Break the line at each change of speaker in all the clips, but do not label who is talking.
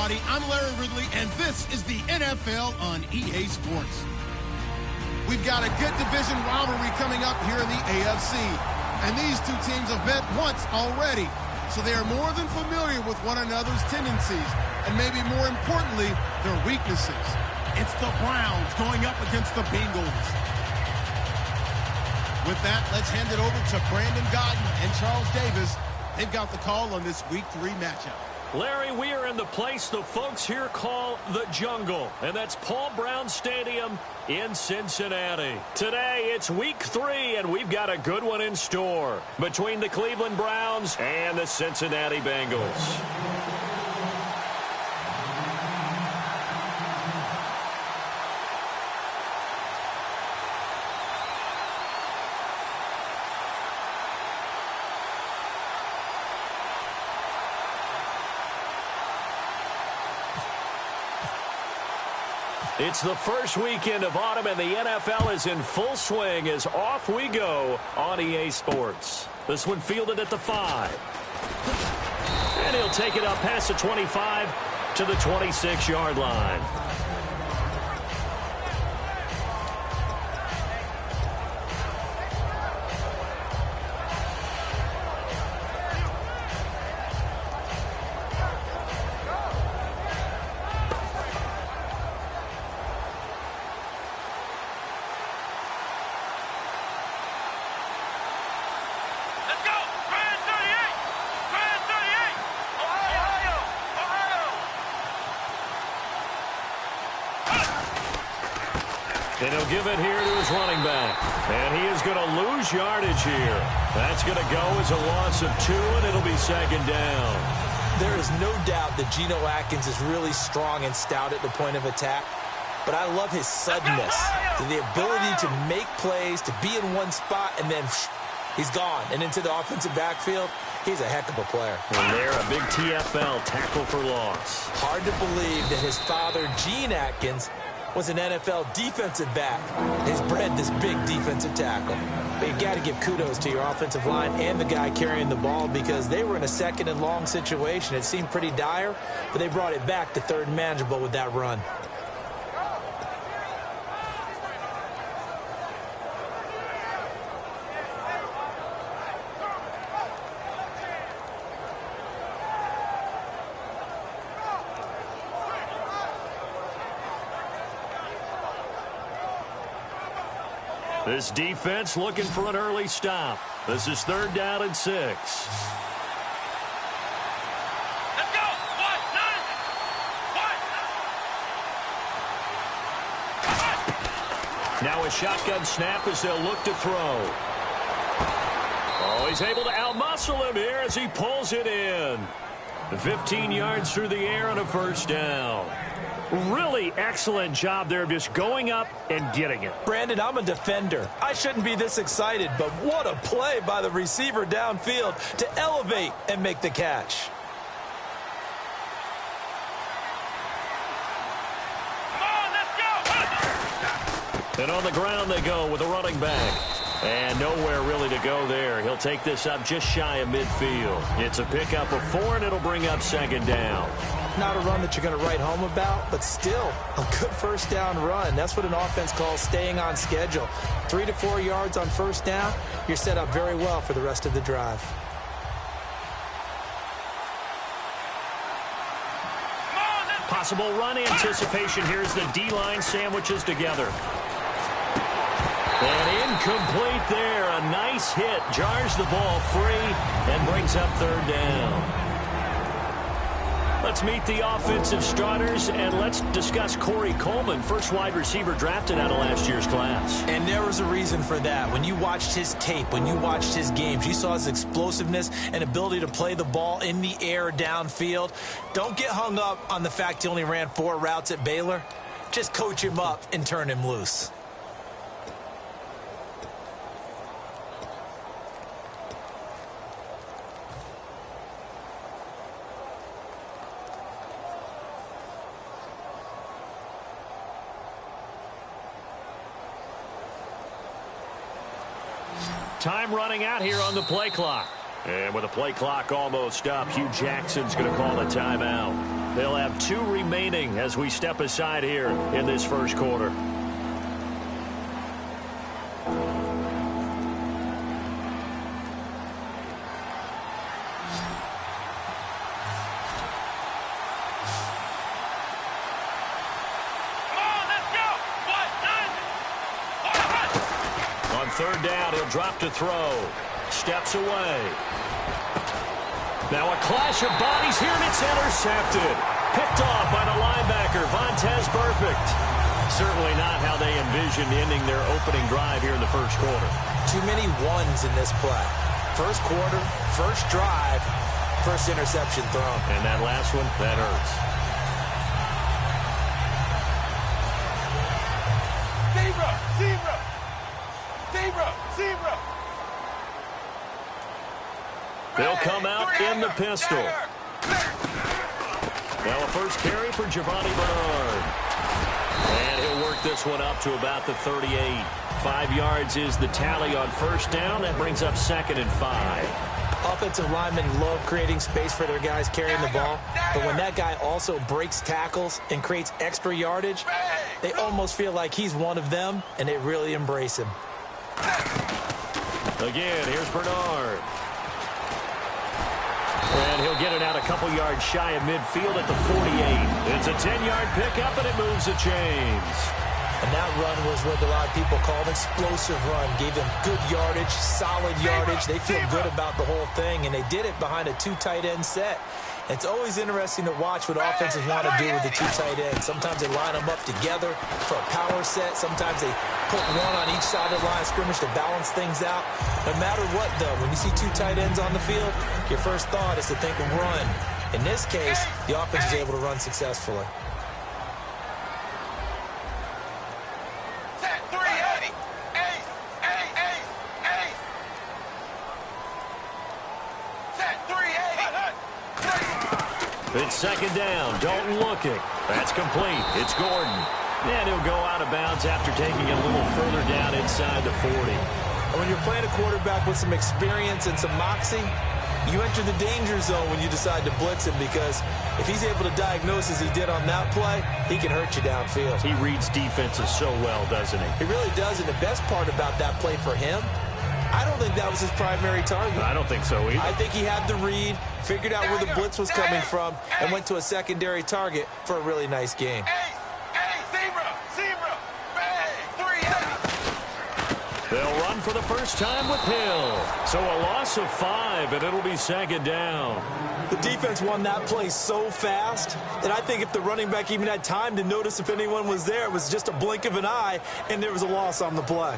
everybody. I'm Larry Ridley, and this is the NFL on EA Sports. We've got a good division rivalry coming up here in the AFC, and these two teams have met once already, so they are more than familiar with one another's tendencies, and maybe more importantly, their weaknesses. It's the Browns going up against the Bengals. With that, let's hand it over to Brandon Godden and Charles Davis. They've got the call on this Week 3 matchup.
Larry, we are in the place the folks here call the Jungle, and that's Paul Brown Stadium in Cincinnati. Today, it's Week 3, and we've got a good one in store between the Cleveland Browns and the Cincinnati Bengals. It's the first weekend of autumn, and the NFL is in full swing as off we go on EA Sports. This one fielded at the 5. And he'll take it up past the 25 to the 26-yard line. And he'll give it here to his running back. And he is going to lose yardage here. That's going to go as a loss of 2, and it'll be second down.
There is no doubt that Geno Atkins is really strong and stout at the point of attack. But I love his suddenness, the ability to make plays, to be in one spot, and then he's gone. And into the offensive backfield, he's a heck of a player.
And there, a big TFL, tackle for loss.
Hard to believe that his father, Gene Atkins, was an NFL defensive back. Has bred this big defensive tackle. But you got to give kudos to your offensive line and the guy carrying the ball, because they were in a second and long situation. It seemed pretty dire, but they brought it back to third and manageable with that run.
This defense looking for an early stop. This is 3rd down and 6.
Let's go! 1, 9, 1.
Now a shotgun snap as they'll look to throw. Oh, he's able to outmuscle him here as he pulls it in. 15 yards through the air on a first down. Really excellent job there of just going up and getting it.
Brandon, I'm a defender. I shouldn't be this excited, but what a play by the receiver downfield to elevate and make the catch.
Come on, let's go!
And on the ground they go with a running back. And nowhere really to go there. He'll take this up just shy of midfield. It's a pickup of 4, and it'll bring up second down.
Not a run that you're going to write home about, but still a good first down run. That's what an offense calls staying on schedule. 3 to 4 yards on first down, you're set up very well for the rest of the drive.
Possible run anticipation. Here's the D-line sandwiches together. And incomplete there. A nice hit. Jars the ball free and brings up 3rd down. Let's meet the offensive starters, and let's discuss Corey Coleman, first wide receiver drafted out of last year's class.
And there was a reason for that. When you watched his tape, when you watched his games, you saw his explosiveness and ability to play the ball in the air downfield. Don't get hung up on the fact he only ran 4 routes at Baylor. Just coach him up and turn him loose.
Time running out here on the play clock. And with the play clock almost up, Hugh Jackson's going to call a timeout. They'll have 2 remaining as we step aside here in this first quarter. Third down, he'll drop to throw. Steps away. Now a clash of bodies here, and it's intercepted. Picked off by the linebacker, Vontaze Burfict. Certainly not how they envisioned ending their opening drive here in the first quarter.
Too many ones in this play. First quarter, first drive, first interception thrown.
And that last one, that hurts.
Zebra!
They'll come out in the pistol. Now a first carry for Giovanni Bernard. And he'll work this one up to about the 38. 5 yards is the tally on first down. That brings up 2nd and 5.
Offensive linemen love creating space for their guys carrying the ball, but when that guy also breaks tackles and creates extra yardage, they almost feel like he's one of them, and they really embrace him.
Again, here's Bernard. And he'll get it out a couple yards shy of midfield at the 48. It's a 10-yard pickup, and it moves the chains.
And that run was what a lot of people call an explosive run. Gave them good yardage, solid yardage. They feel good about the whole thing, and they did it behind a 2 tight end set. It's always interesting to watch what offenses want to do with the 2 tight ends. Sometimes they line them up together for a power set. Sometimes they put one on each side of the line of scrimmage to balance things out. No matter what, though, when you see 2 tight ends on the field, your first thought is to think of run. In this case, the offense is able to run successfully.
It's 2nd down. Dalton looking. That's complete. It's Gordon. And he'll go out of bounds after taking it a little further down inside the 40.
When you're playing a quarterback with some experience and some moxie, you enter the danger zone when you decide to blitz him, because if he's able to diagnose as he did on that play, he can hurt you downfield.
He reads defenses so well, doesn't he?
He really does, and the best part about that play for him, I don't think that was his primary target.
I don't think so either.
I think he had the read, figured out where the blitz was coming from, and went to a secondary target for a really nice game.
They'll run for the first time with Hill. So a loss of 5, and it'll be 2nd down.
The defense won that play so fast that I think if the running back even had time to notice if anyone was there, it was just a blink of an eye, and there was a loss on the play.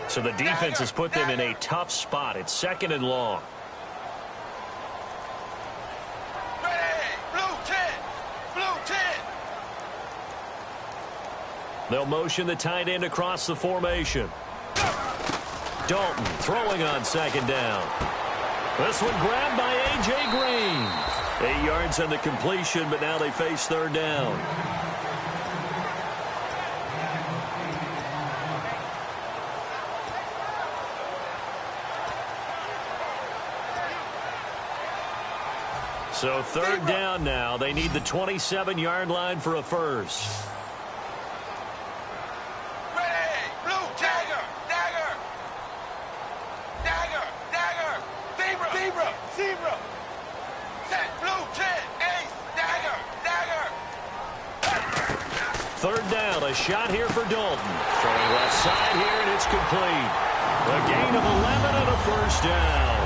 So the defense has put them in a tough spot. It's 2nd and long. They'll motion the tight end across the formation. Dalton throwing on 2nd down. This one grabbed by A.J. Green. 8 yards on the completion, but now they face 3rd down. So 3rd down now. They need the 27-yard line for a first.
Zebra. Set, blue, 10, ace, dagger.
3rd down, a shot here for Dalton. Throwing left side here, and it's complete. A gain of 11 and a first down.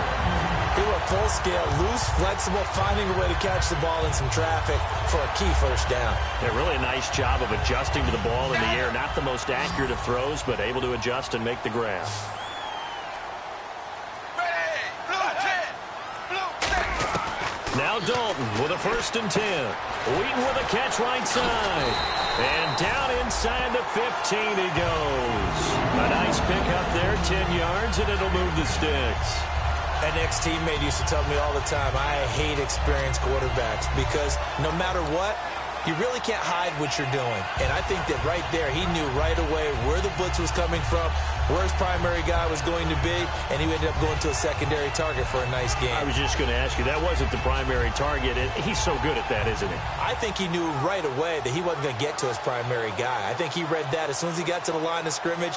They were full scale, loose, flexible, finding a way to catch the ball in some traffic for a key first down.
A really nice job of adjusting to the ball in the air. Not the most accurate of throws, but able to adjust and make the grab. Now Dalton with a 1st and 10. Wheaton with a catch right side. And down inside the 15 he goes. A nice pick up there, 10 yards, and it'll move the sticks.
An ex-teammate used to tell me all the time, I hate experienced quarterbacks because no matter what, you really can't hide what you're doing. And I think that right there, he knew right away where the blitz was coming from, where his primary guy was going to be, and he ended up going to a secondary target for a nice game.
I was just going to ask you, that wasn't the primary target. He's so good at that, isn't he?
I think he knew right away that he wasn't going to get to his primary guy. I think he read that as soon as he got to the line of scrimmage,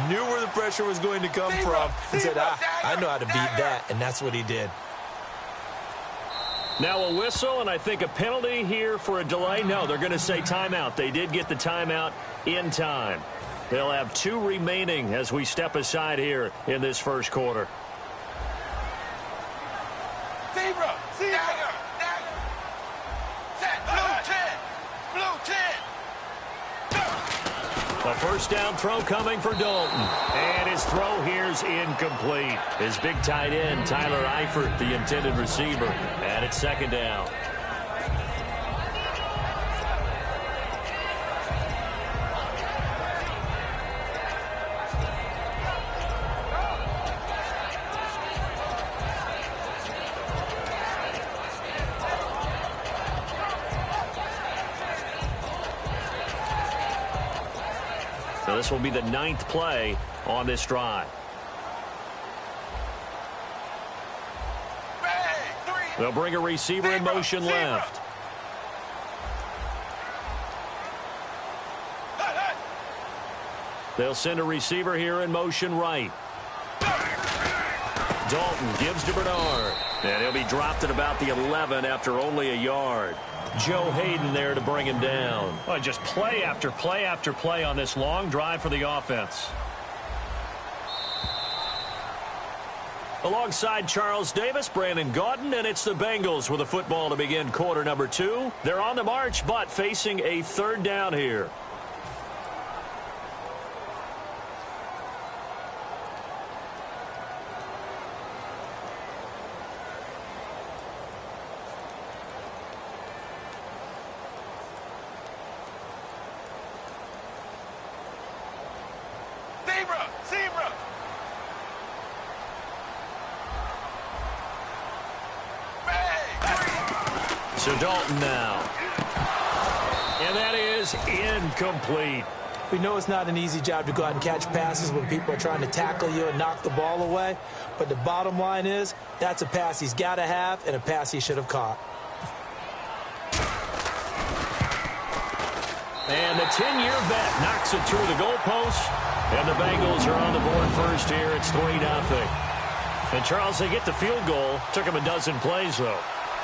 knew where the pressure was going to come from, and said, I know how to beat that, and that's what he did.
Now a whistle, and I think a penalty here for a delay. No, they're going to say timeout. They did get the timeout in time. They'll have 2 remaining as we step aside here in this first quarter.
Zebra, dagger, set, blue 10.
A first down throw coming for Dalton. And his throw here's incomplete. His big tight end, Tyler Eifert, the intended receiver. And it's second down. So this will be the 9th play on this drive. They'll bring a receiver in motion left. They'll send a receiver here in motion right. Dalton gives to Bernard. And he'll be dropped at about the 11 after only a yard. Joe Hayden there to bring him down. Well, just play after play after play on this long drive for the offense. Alongside Charles Davis, Brandon Gaudin, and it's the Bengals with a football to begin quarter number 2. They're on the march, but facing a third down here.
Zebra.
So Dalton now. And that is incomplete.
We know it's not an easy job to go out and catch passes when people are trying to tackle you and knock the ball away. But the bottom line is, that's a pass he's got to have and a pass he should have caught.
And the 10-year vet knocks it through the goalpost. And the Bengals are on the board first here. It's 3-0. And, Charles, they get the field goal. Took them a dozen plays, though.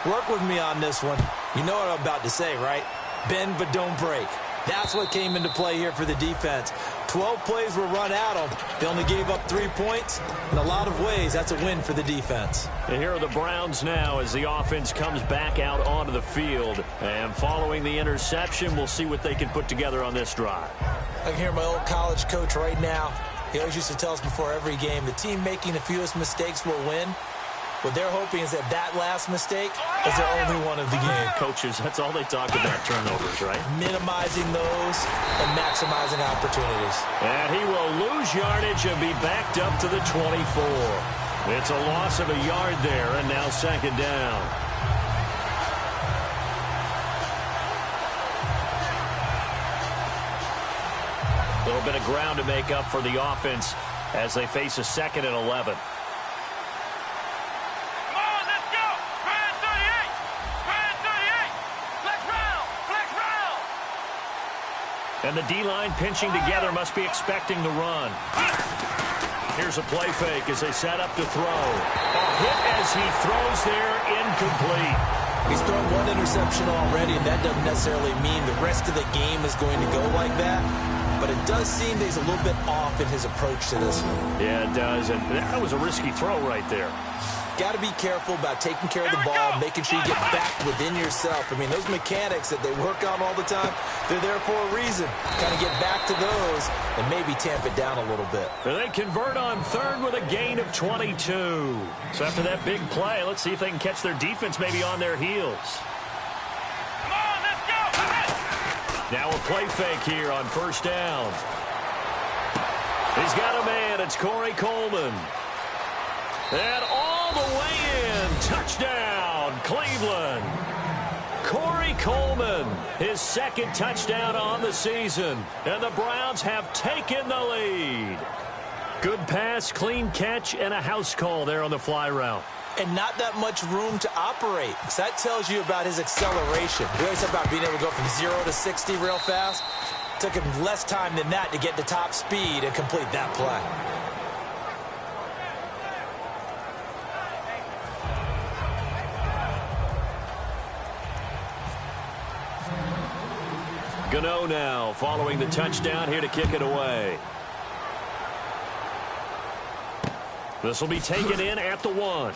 Work with me on this one. You know what I'm about to say, right? Bend but don't break. That's what came into play here for the defense. 12 plays were run at them. They only gave up 3 points. In a lot of ways, that's a win for the defense.
And here are the Browns now as the offense comes back out onto the field. And following the interception, we'll see what they can put together on this drive.
I can hear my old college coach right now. He always used to tell us before every game, the team making the fewest mistakes will win. What they're hoping is that last mistake is their only one of the game.
Coaches, that's all they talk about, turnovers, right?
Minimizing those and maximizing opportunities.
And he will lose yardage and be backed up to the 24. It's a loss of a yard there, and now second down. A little bit of ground to make up for the offense as they face a 2nd and 11. And the D-line pinching together must be expecting the run. Here's a play fake as they set up to throw. A hit as he throws there, incomplete.
He's thrown 1 interception already, and that doesn't necessarily mean the rest of the game is going to go like that. But it does seem that he's a little bit off in his approach to this one.
Yeah, it does. And that was a risky throw right there.
Got to be careful about taking care of the ball, making sure you get back within yourself. I mean, those mechanics that they work on all the time, they're there for a reason. Kind of get back to those and maybe tamp it down a little bit.
And they convert on 3rd with a gain of 22. So after that big play, let's see if they can catch their defense maybe on their heels.
Come on, let's go.
Now a play fake here on 1st down. He's got a man. It's Corey Coleman. And all the way in. Touchdown, Cleveland. Corey Coleman, his 2nd touchdown on the season. And the Browns have taken the lead. Good pass, clean catch, and a house call there on the fly route.
And not that much room to operate. So that tells you about his acceleration. We always talk about being able to go from 0 to 60 real fast. Took him less time than that to get to top speed and complete that play.
Gano now following the touchdown here to kick it away. This will be taken in at the 1.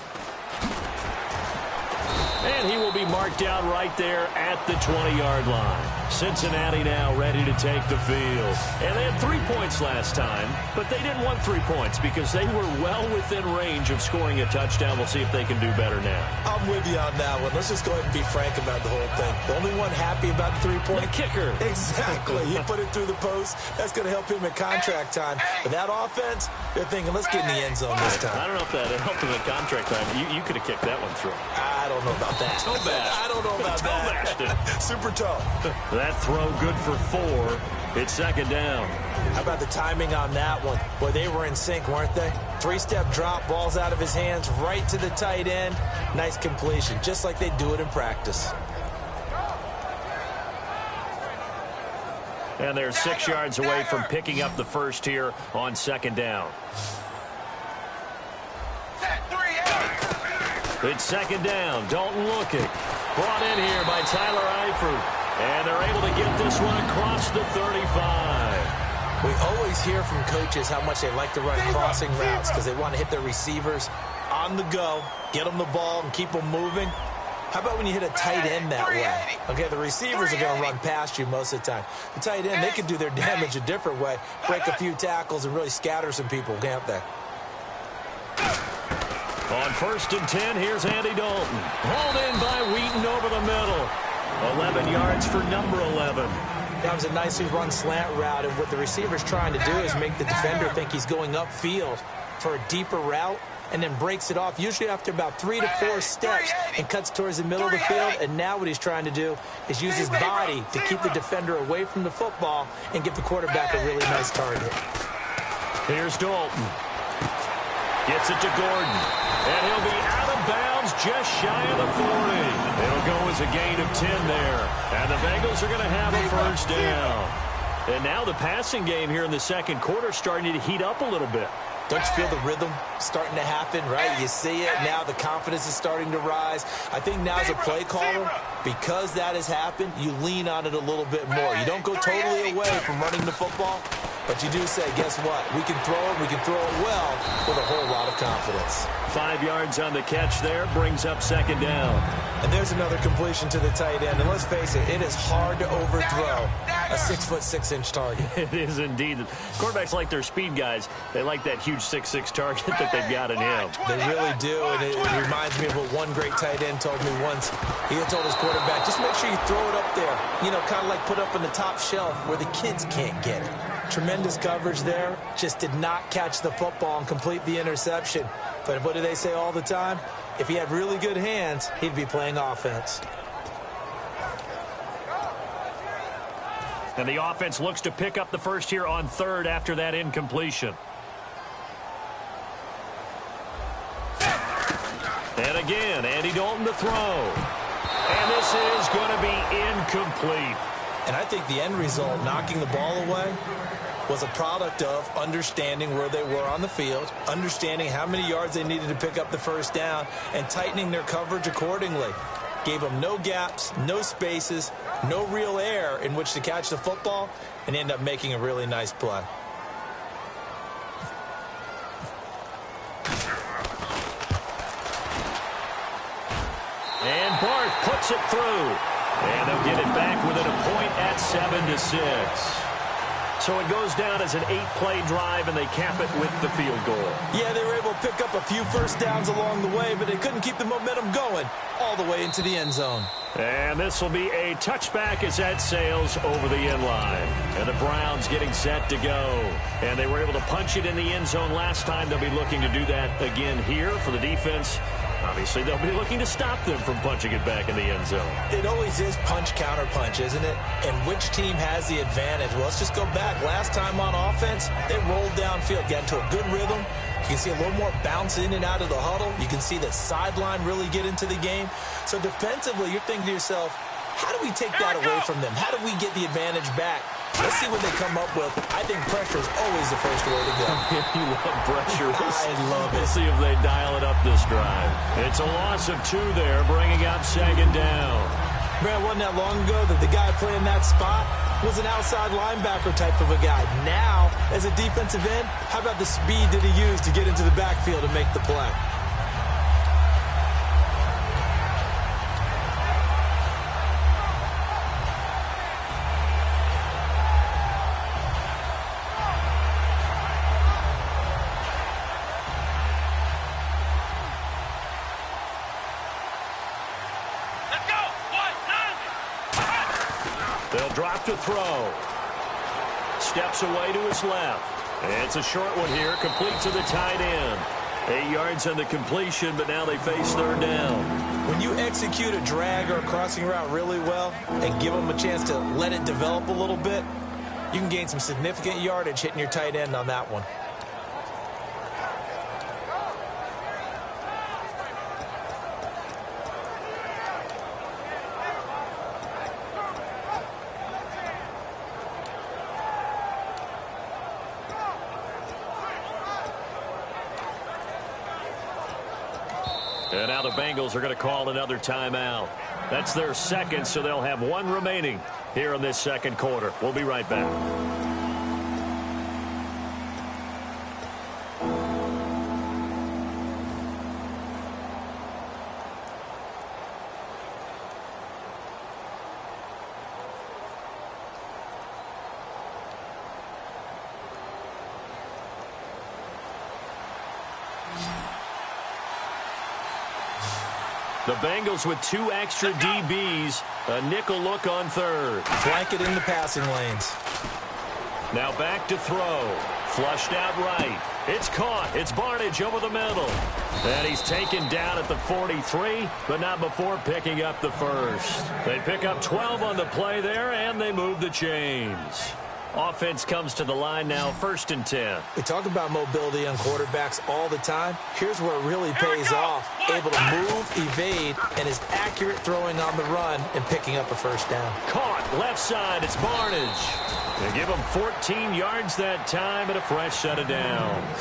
And he will be marked down right there at the 20-yard line. Cincinnati now ready to take the field. And they had 3 points last time, but they didn't want 3 points because they were well within range of scoring a touchdown. We'll see if they can do better now.
I'm with you on that one. Let's just go ahead and be frank about the whole thing. The only one happy about the 3-point.
The kicker.
Exactly. He put it through the post. That's going to help him at contract time. But that offense, they're thinking, let's get in the end zone this time.
I don't know if that helped him at contract time. You could have kicked that one through.
I don't know about that.
Toe bash.
I don't know about that. Super toe.
That throw good for 4. It's second down.
How about the timing on that one? Boy, they were in sync, weren't they? 3-step drop, ball's out of his hands, right to the tight end. Nice completion, just like they do it in practice.
And they're 6 yards away from picking up the first here on second down. It's second down. Dalton looking. Brought in here by Tyler Eifert. And they're able to get this one across the 35.
We always hear from coaches how much they like to run crossing routes because they want to hit their receivers on the go, get them the ball, and keep them moving. How about when you hit a tight end that way? Okay, the receivers are going to run past you most of the time. The tight end, they can do their damage a different way, break a few tackles, and really scatter some people, can't they?
On 1st and 10, here's Andy Dalton. Hauled in by Wheaton over the middle. 11 yards for number 11.
That was a nicely run slant route, and what the receiver's trying to do is make the defender think he's going upfield for a deeper route and then breaks it off, usually after about 3 to 4 steps, and cuts towards the middle of the field. And now what he's trying to do is use his body to keep the defender away from the football and give the quarterback a really nice target.
Here's Dalton. Gets it to Gordon. And he'll be out of bounds just shy of the 40. It'll go as a gain of 10 there. And the Bengals are going to have a first down. And now the passing game here in the second quarter starting to heat up a little bit.
Don't you feel the rhythm starting to happen, right? You see it. Now the confidence is starting to rise. I think now as a play caller, because that has happened, you lean on it a little bit more. You don't go totally away from running the football, but you do say, guess what? We can throw it. We can throw it well with a whole lot of confidence.
5 yards on the catch there brings up second down.
And there's another completion to the tight end. And let's face it, it is hard to overthrow a 6'6" target.
It is indeed. Quarterbacks like their speed guys. They like that huge 6'6" target that they've got in him.
They really do, and it reminds me of what one great tight end told me once. He had told his quarterback, just make sure you throw it up there. You know, kind of like put up on the top shelf where the kids can't get it. Tremendous coverage there. Just did not catch the football and complete the interception. But what do they say all the time? If he had really good hands, he'd be playing offense.
And the offense looks to pick up the first here on third after that incompletion. And again, Andy Dalton to throw. And this is going to be incomplete.
And I think the end result, knocking the ball away, was a product of understanding where they were on the field, understanding how many yards they needed to pick up the first down, and tightening their coverage accordingly. Gave them no gaps, no spaces, no real air in which to catch the football, and end up making a really nice play.
And Bart puts it through. And they'll get it back within a point at 7-6. So it goes down as an 8-play drive, and they cap it with the field goal.
Yeah, they were able to pick up a few first downs along the way, but they couldn't keep the momentum going all the way into the end zone.
And this will be a touchback as that sails over the end line. And the Browns getting set to go. And they were able to punch it in the end zone last time. They'll be looking to do that again here for the defense. Obviously, they'll be looking to stop them from punching it back in the end zone.
It always is punch, counter punch, isn't it? And which team has the advantage? Well, let's just go back. Last time on offense, they rolled downfield, got into a good rhythm. You can see a little more bounce in and out of the huddle. You can see the sideline really get into the game. So defensively, you're thinking to yourself, how do we take that away from them? How do we get the advantage back? Let's see what they come up with. I think pressure is always the first way to go.
You love pressure.
I love it.
We'll see if they dial it up this drive. It's a loss of 2 there, bringing up second down.
Man, wasn't that long ago that the guy playing that spot was an outside linebacker type of a guy. Now, as a defensive end, how about the speed that he used to get into the backfield and make the play?
They'll drop to throw. Steps away to his left. It's a short one here, complete to the tight end. 8 yards on the completion, but now they face third down.
When you execute a drag or a crossing route really well and give them a chance to let it develop a little bit, you can gain some significant yardage hitting your tight end on that one.
And now the Bengals are going to call another timeout. That's their second, so they'll have 1 remaining here in this second quarter. We'll be right back. The Bengals with 2 extra DBs, a nickel look on third.
Blanket in the passing lanes.
Now back to throw. Flushed out right. It's caught. It's Barnage over the middle. And he's taken down at the 43, but not before picking up the first. They pick up 12 on the play there, and they move the chains. Offense comes to the line now, 1st and 10.
We talk about mobility on quarterbacks all the time. Here's where it really pays off. Able to move, evade, and is accurate throwing on the run and picking up a first down.
Caught left side. It's Barnage. They give him 14 yards that time and a fresh set of downs.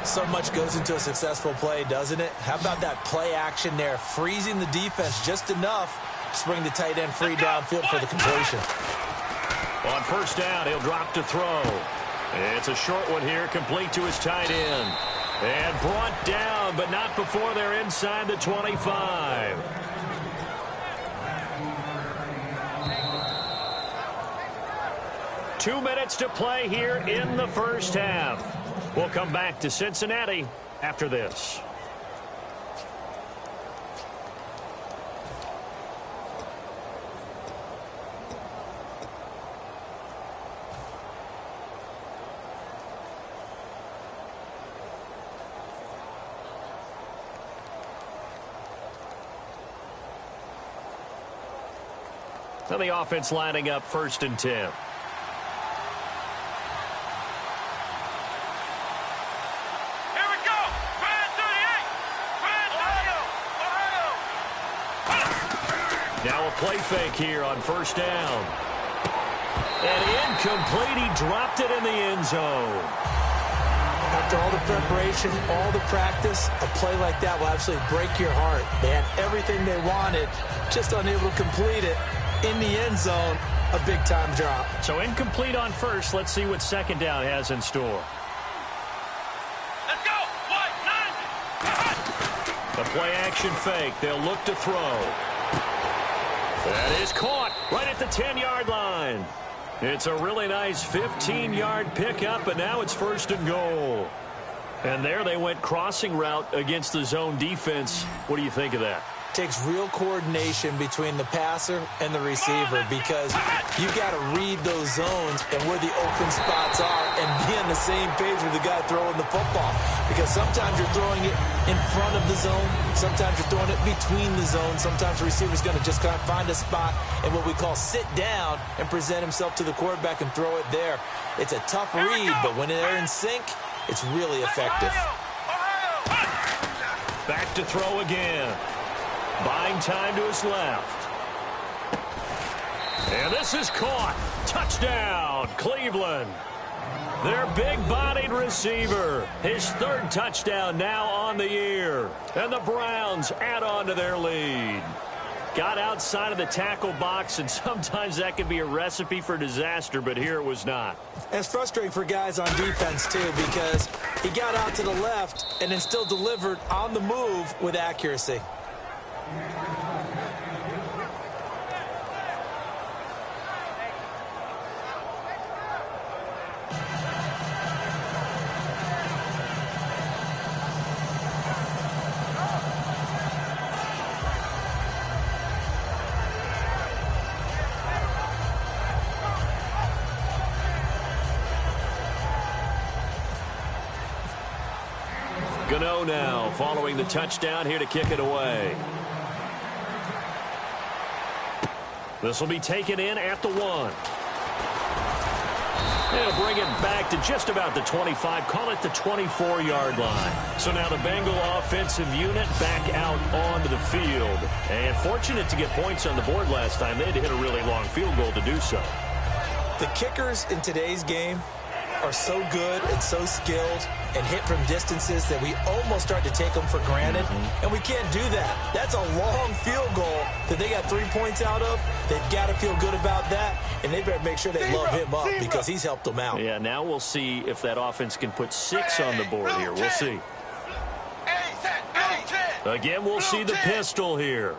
So much goes into a successful play, doesn't it? How about that play action there, freezing the defense just enough to bring the tight end free downfield for the completion.
On first down, he'll drop to throw. It's a short one here, complete to his tight end. And brought down, but not before they're inside the 25. Two minutes to play here in the first half. We'll come back to Cincinnati after this. So the offense lining up 1st and 10.
Here we go. Brand 38. Brand Ohio.
Now a play fake here on first down. And incomplete. He dropped it in the end zone.
After all the preparation, all the practice, a play like that will absolutely break your heart. They had everything they wanted, just unable to complete it. In the end zone, a big-time drop.
So incomplete on first. Let's see what second down has in store.
Let's go.
The play-action fake. They'll look to throw. That is caught right at the 10-yard line. It's a really nice 15-yard pickup, and now it's 1st and goal. And there they went crossing route against the zone defense. What do you think of that?
takes real coordination between the passer and the receiver because you've got to read those zones and where the open spots are and be on the same page with the guy throwing the football. Because sometimes you're throwing it in front of the zone. Sometimes you're throwing it between the zones. Sometimes the receiver's going to just kind of find a spot and what we call sit down and present himself to the quarterback and throw it there. It's a tough read, but when they're in sync, it's really effective.
Back to throw again. Buying time to his left. And this is caught. Touchdown, Cleveland. Their big-bodied receiver. His third touchdown now on the year. And the Browns add on to their lead. Got outside of the tackle box, and sometimes that can be a recipe for disaster, but here it was not.
And it's frustrating for guys on defense, too, because he got out to the left and then still delivered on the move with accuracy.
Gano now following the touchdown here to kick it away. This will be taken in at the 1. They'll bring it back to just about the 25, call it the 24-yard line. So now the Bengal offensive unit back out onto the field. And fortunate to get points on the board last time. They had to hit a really long field goal to do so.
The kickers in today's game are so good and so skilled and hit from distances that we almost start to take them for granted, and we can't do that. That's a long field goal that they got 3 points out of. They've got to feel good about that, and they better make sure they love him up because he's helped them out.
Yeah, now we'll see if that offense can put 6 on the board here. We'll see. Again, we'll see the pistol here.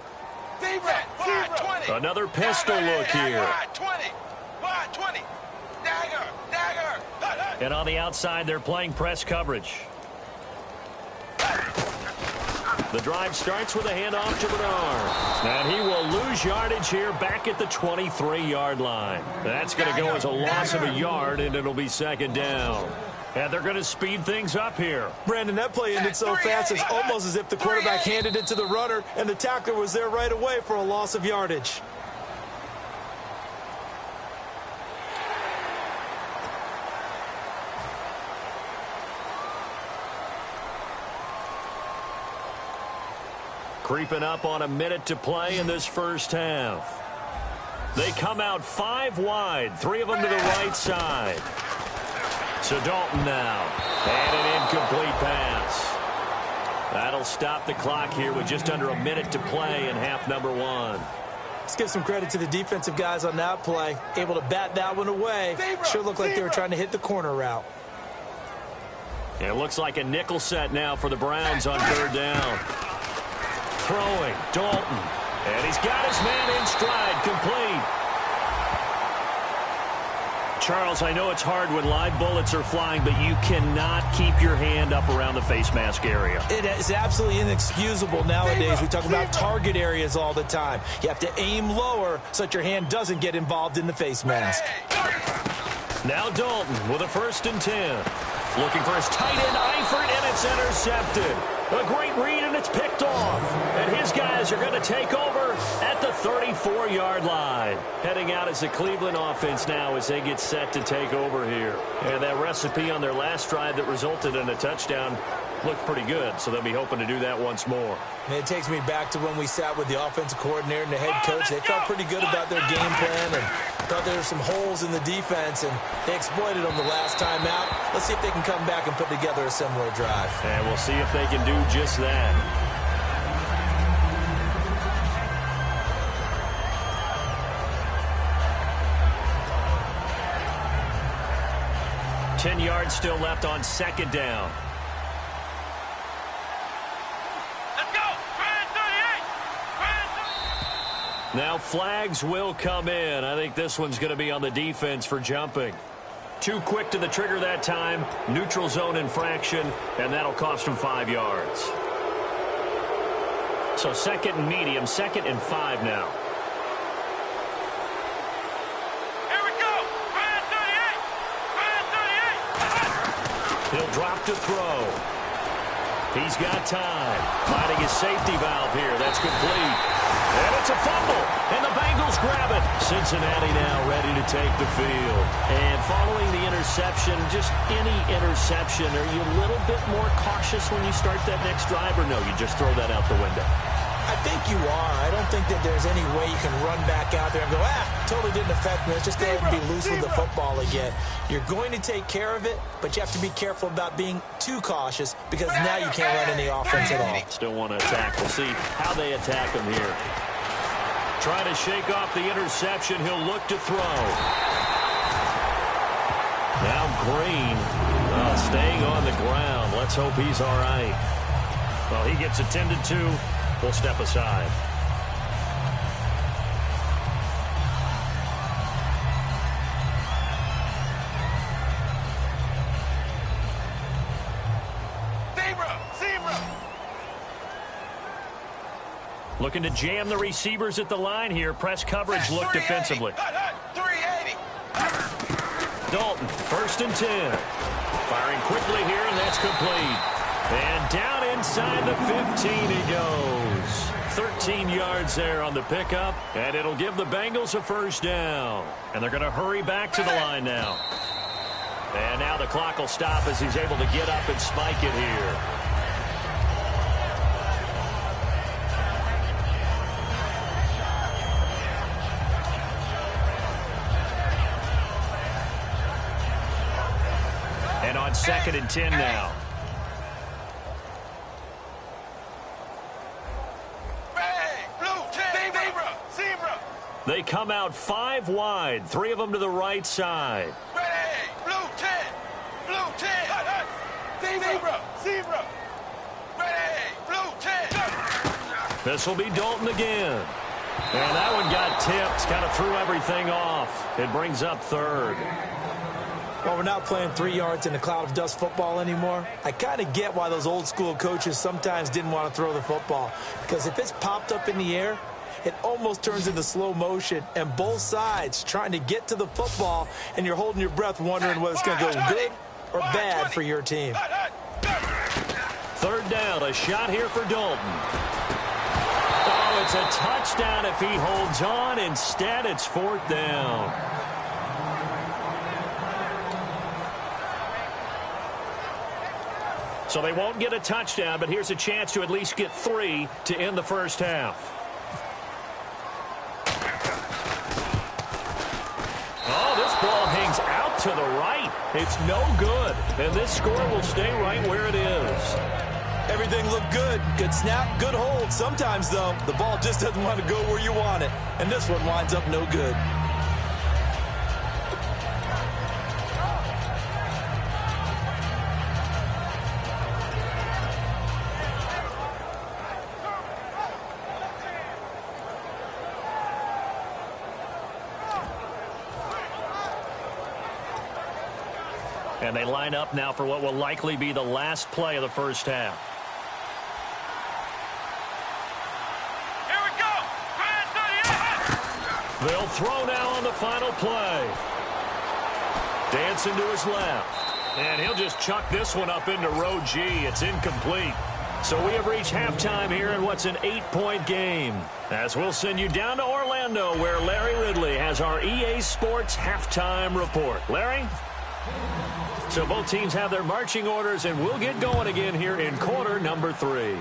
Another pistol look here. And on the outside, they're playing press coverage. The drive starts with a handoff to Bernard. And he will lose yardage here back at the 23-yard line. That's going to go as a loss of a yard, and it'll be second down. And they're going to speed things up here.
Brandon, that play ended so fast, it's almost as if the quarterback handed it to the runner, and the tackler was there right away for a loss of yardage.
Creeping up on a minute to play in this first half. They come out 5 wide, 3 of them to the right side. So Dalton now, and an incomplete pass. That'll stop the clock here with just under a minute to play in half number 1.
Let's give some credit to the defensive guys on that play. Able to bat that one away. Sure looked like they were trying to hit the corner route.
It looks like a nickel set now for the Browns on third down. Throwing, Dalton. And he's got his man in stride, complete. Charles, I know it's hard when live bullets are flying, but you cannot keep your hand up around the face mask area.
It is absolutely inexcusable nowadays. We talk about target areas all the time. You have to aim lower so that your hand doesn't get involved in the face mask.
Now Dalton with a 1st and 10. Looking for his tight end, Eifert, and it's intercepted. A great read, and it's picked off. And his guys are going to take over at the 34-yard line. Heading out as the Cleveland offense now as they get set to take over here. And that recipe on their last drive that resulted in a touchdown looked pretty good, so they'll be hoping to do that once more.
And it takes me back to when we sat with the offensive coordinator and the head coach. They felt pretty good about their game plan and thought there were some holes in the defense, and they exploited them the last time out. Let's see if they can come back and put together a similar drive.
And we'll see if they can do just that. Ten yards still left on second down. Now flags will come in. I think this one's going to be on the defense for jumping. Too quick to the trigger that time. Neutral zone infraction, and that'll cost him 5 yards. So second and medium, 2nd and 5 now.
Here we go. Right at 38. Right at 38.
He'll drop to throw. He's got time. Finding his safety valve here. That's complete. And it's a fumble. And the Bengals grab it. Cincinnati now ready to take the field. And following the interception, just any interception, are you a little bit more cautious when you start that next drive, or no, you just throw that out the window?
I think you are. I don't think that there's any way you can run back out there and go, totally didn't affect me. Let's just go ahead and be loose with the football again. You're going to take care of it, but you have to be careful about being too cautious because now you can't run any offense at all.
Still want to attack. We'll see how they attack him here. Trying to shake off the interception. He'll look to throw. Now Green staying on the ground. Let's hope he's all right. Well, he gets attended to. We'll step aside.
Zebra.
Looking to jam the receivers at the line here. Press coverage look defensively.
380.
Dalton, 1st and 10. Firing quickly here, and that's complete. And down inside the 15 he goes. 13 yards there on the pickup, and it'll give the Bengals a 1st down. And they're going to hurry back to the line now. And now the clock will stop as he's able to get up and spike it here. And on 2nd and 10 now. They come out 5 wide, 3 of them to the right side.
Ready, blue 10, blue 10. Zebra. Ready, blue 10.
This will be Dalton again. And that one got tipped, kind of threw everything off. It brings up 3rd.
Well, we're not playing 3 yards in a cloud of dust football anymore. I kind of get why those old school coaches sometimes didn't want to throw the football. Because if it's popped up in the air, it almost turns into slow motion, and both sides trying to get to the football, and you're holding your breath wondering whether it's going to go good or bad for your team.
3rd down, a shot here for Dalton. Oh, it's a touchdown if he holds on. Instead, it's 4th down. So they won't get a touchdown, but here's a chance to at least get 3 to end the 1st half. Ball hangs out to the right. It's no good. And this score will stay right where it is.
Everything looked good. Good snap, good hold. Sometimes, though, the ball just doesn't want to go where you want it. And this one winds up no good.
And they line up now for what will likely be the last play of the 1st half.
Here we go.
They'll throw now on the final play. Dancing to his left. And he'll just chuck this one up into row G. It's incomplete. So we have reached halftime here in what's an 8-point game. As we'll send you down to Orlando, where Larry Ridley has our EA Sports halftime report. Larry? So both teams have their marching orders, and we'll get going again here in quarter number 3.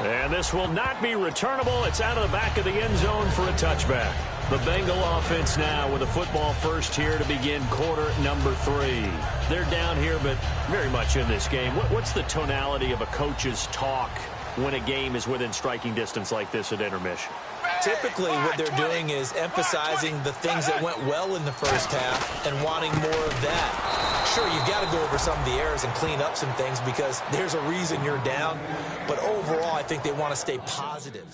And this will not be returnable. It's out of the back of the end zone for a touchback. The Bengal offense now with a football first here to begin quarter number 3. They're down here, but very much in this game. What's the tonality of a coach's talk when a game is within striking distance like this at intermission?
Typically, what they're doing is emphasizing the things that went well in the 1st half and wanting more of that. Sure, you've got to go over some of the errors and clean up some things because there's a reason you're down. But overall, I think they want to stay positive.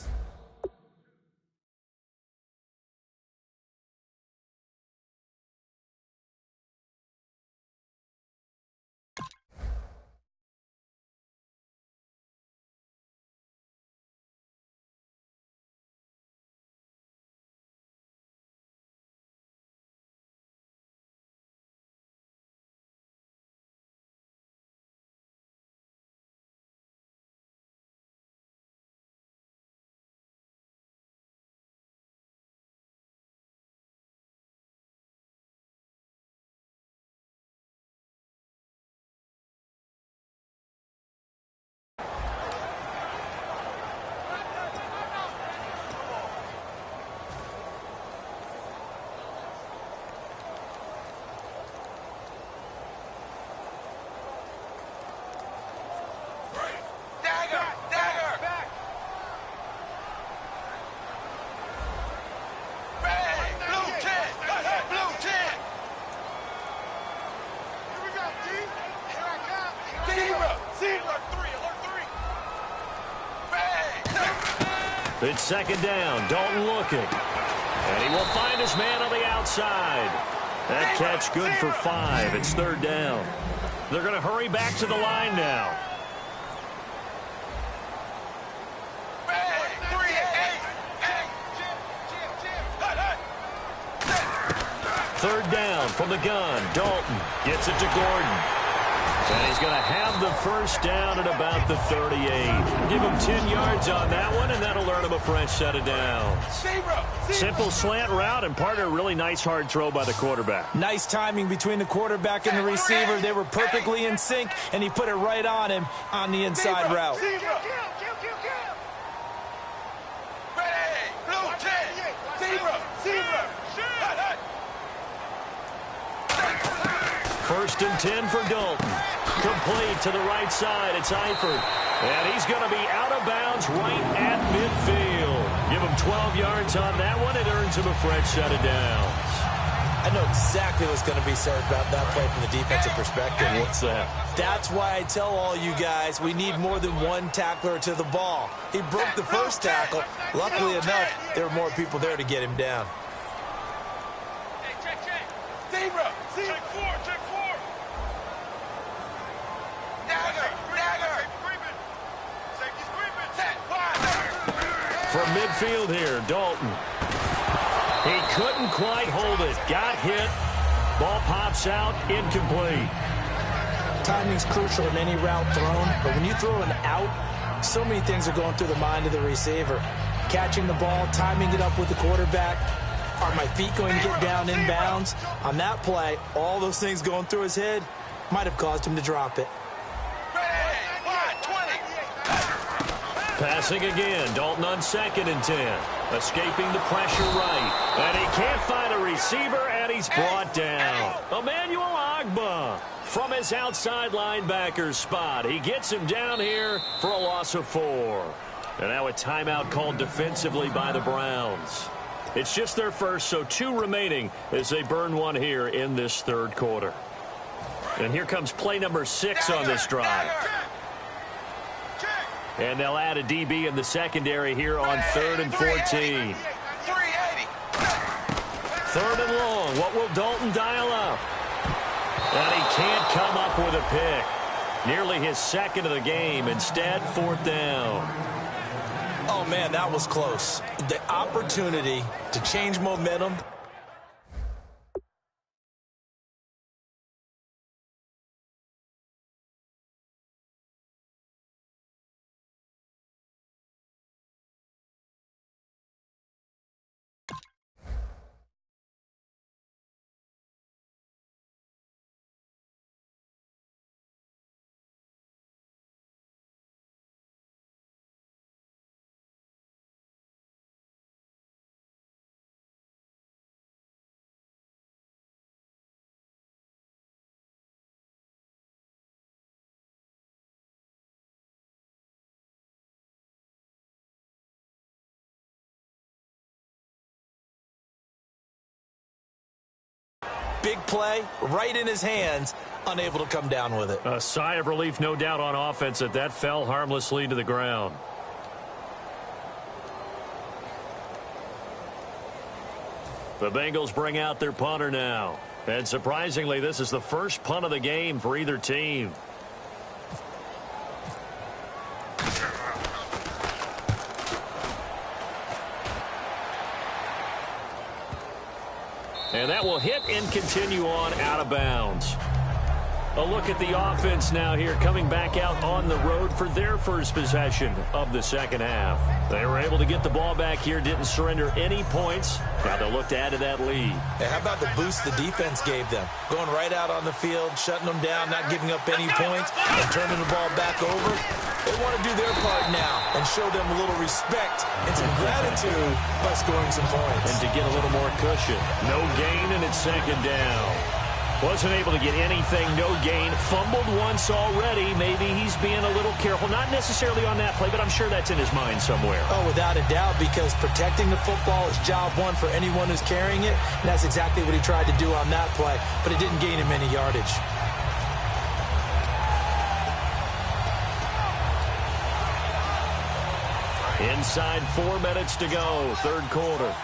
It's second down. Dalton looking. And he will find his man on the outside. That catch good for 5. It's third down. They're going to hurry back to the line now. Third down from the gun. Dalton gets it to Gordon. And he's going to have the first down at about the 38. Give him 10 yards on that one, and that'll earn him a fresh set of downs. Simple slant route, and part of a really nice hard throw by the quarterback.
Nice timing between the quarterback and the receiver. They were perfectly in sync, and he put it right on him on the inside route.
First and 10 for Dalton. Complete to the right side. It's Eifert. And he's going to be out of bounds right at midfield. Give him 12 yards on that one. It earns him a fresh set of downs.
I know exactly what's going to be said about that play from the defensive perspective.
What's that?
That's why I tell all you guys we need more than one tackler to the ball. He broke the first tackle. Luckily enough, there were more people there to get him down.
From midfield here, Dalton. He couldn't quite hold it. Got hit. Ball pops out. Incomplete.
Timing's crucial in any route thrown, but when you throw an out, so many things are going through the mind of the receiver. Catching the ball, timing it up with the quarterback. Are my feet going to get down inbounds? On that play, all those things going through his head might have caused him to drop it.
Passing again. Dalton on second and 10. Escaping the pressure right. And he can't find a receiver, and he's brought down. Emmanuel Ogbah from his outside linebacker spot. He gets him down here for a loss of 4. And now a timeout called defensively by the Browns. It's just their first, so 2 remaining as they burn one here in this third quarter. And here comes play number 6 on this drive. And they'll add a DB in the secondary here on 3rd and 14. 3rd and long. What will Dalton dial up? And he can't come up with a pick. Nearly his second of the game. Instead, 4th down.
Oh, man, that was close. The opportunity to change momentum. Big play, right in his hands, unable to come down with it.
A sigh of relief, no doubt, on offense that fell harmlessly to the ground. The Bengals bring out their punter now. And surprisingly, this is the first punt of the game for either team. And that will hit and continue on out of bounds. A look at the offense now here, coming back out on the road for their first possession of the second half. They were able to get the ball back here, didn't surrender any points. Now they'll look to add to that lead.
Hey, how about the boost the defense gave them? Going right out on the field, shutting them down, not giving up any points, and turning the ball back over. They want to do their part now and show them a little respect and some gratitude by scoring some points.
And to get a little more cushion. No gain, and it's second down. Wasn't able to get anything, no gain. Fumbled once already. Maybe he's being a little careful. Not necessarily on that play, but I'm sure that's in his mind somewhere.
Oh, without a doubt, because protecting the football is job one for anyone who's carrying it. And that's exactly what he tried to do on that play, but it didn't gain him any yardage.
inside 4 minutes to go, third quarter.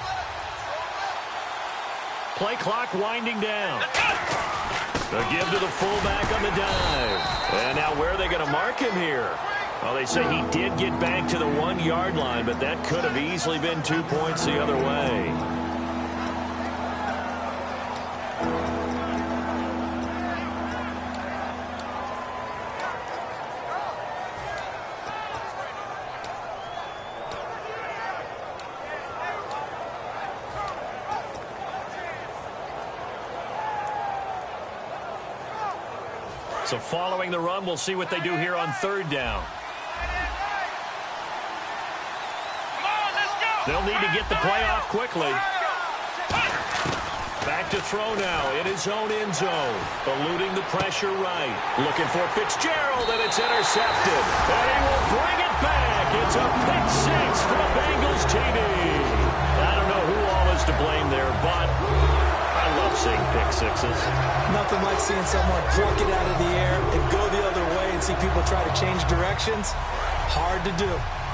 Play clock winding down. A give to the fullback on the dive. And now where are they going to mark him here? Well, they say he did get back to the 1-yard line, but that could have easily been 2 points the other way. So following the run, we'll see what they do here on third down. They'll need to get the play off quickly. Back to throw now in his own end zone. Eluding the pressure right. Looking for Fitzgerald, and it's intercepted. And he will bring it back. It's a pick six for the Bengals TD. I don't know who all is to blame there, but I love seeing pick sixes.
Nothing like seeing someone pluck it out of the air and go the other way and see people try to change directions. Hard to do.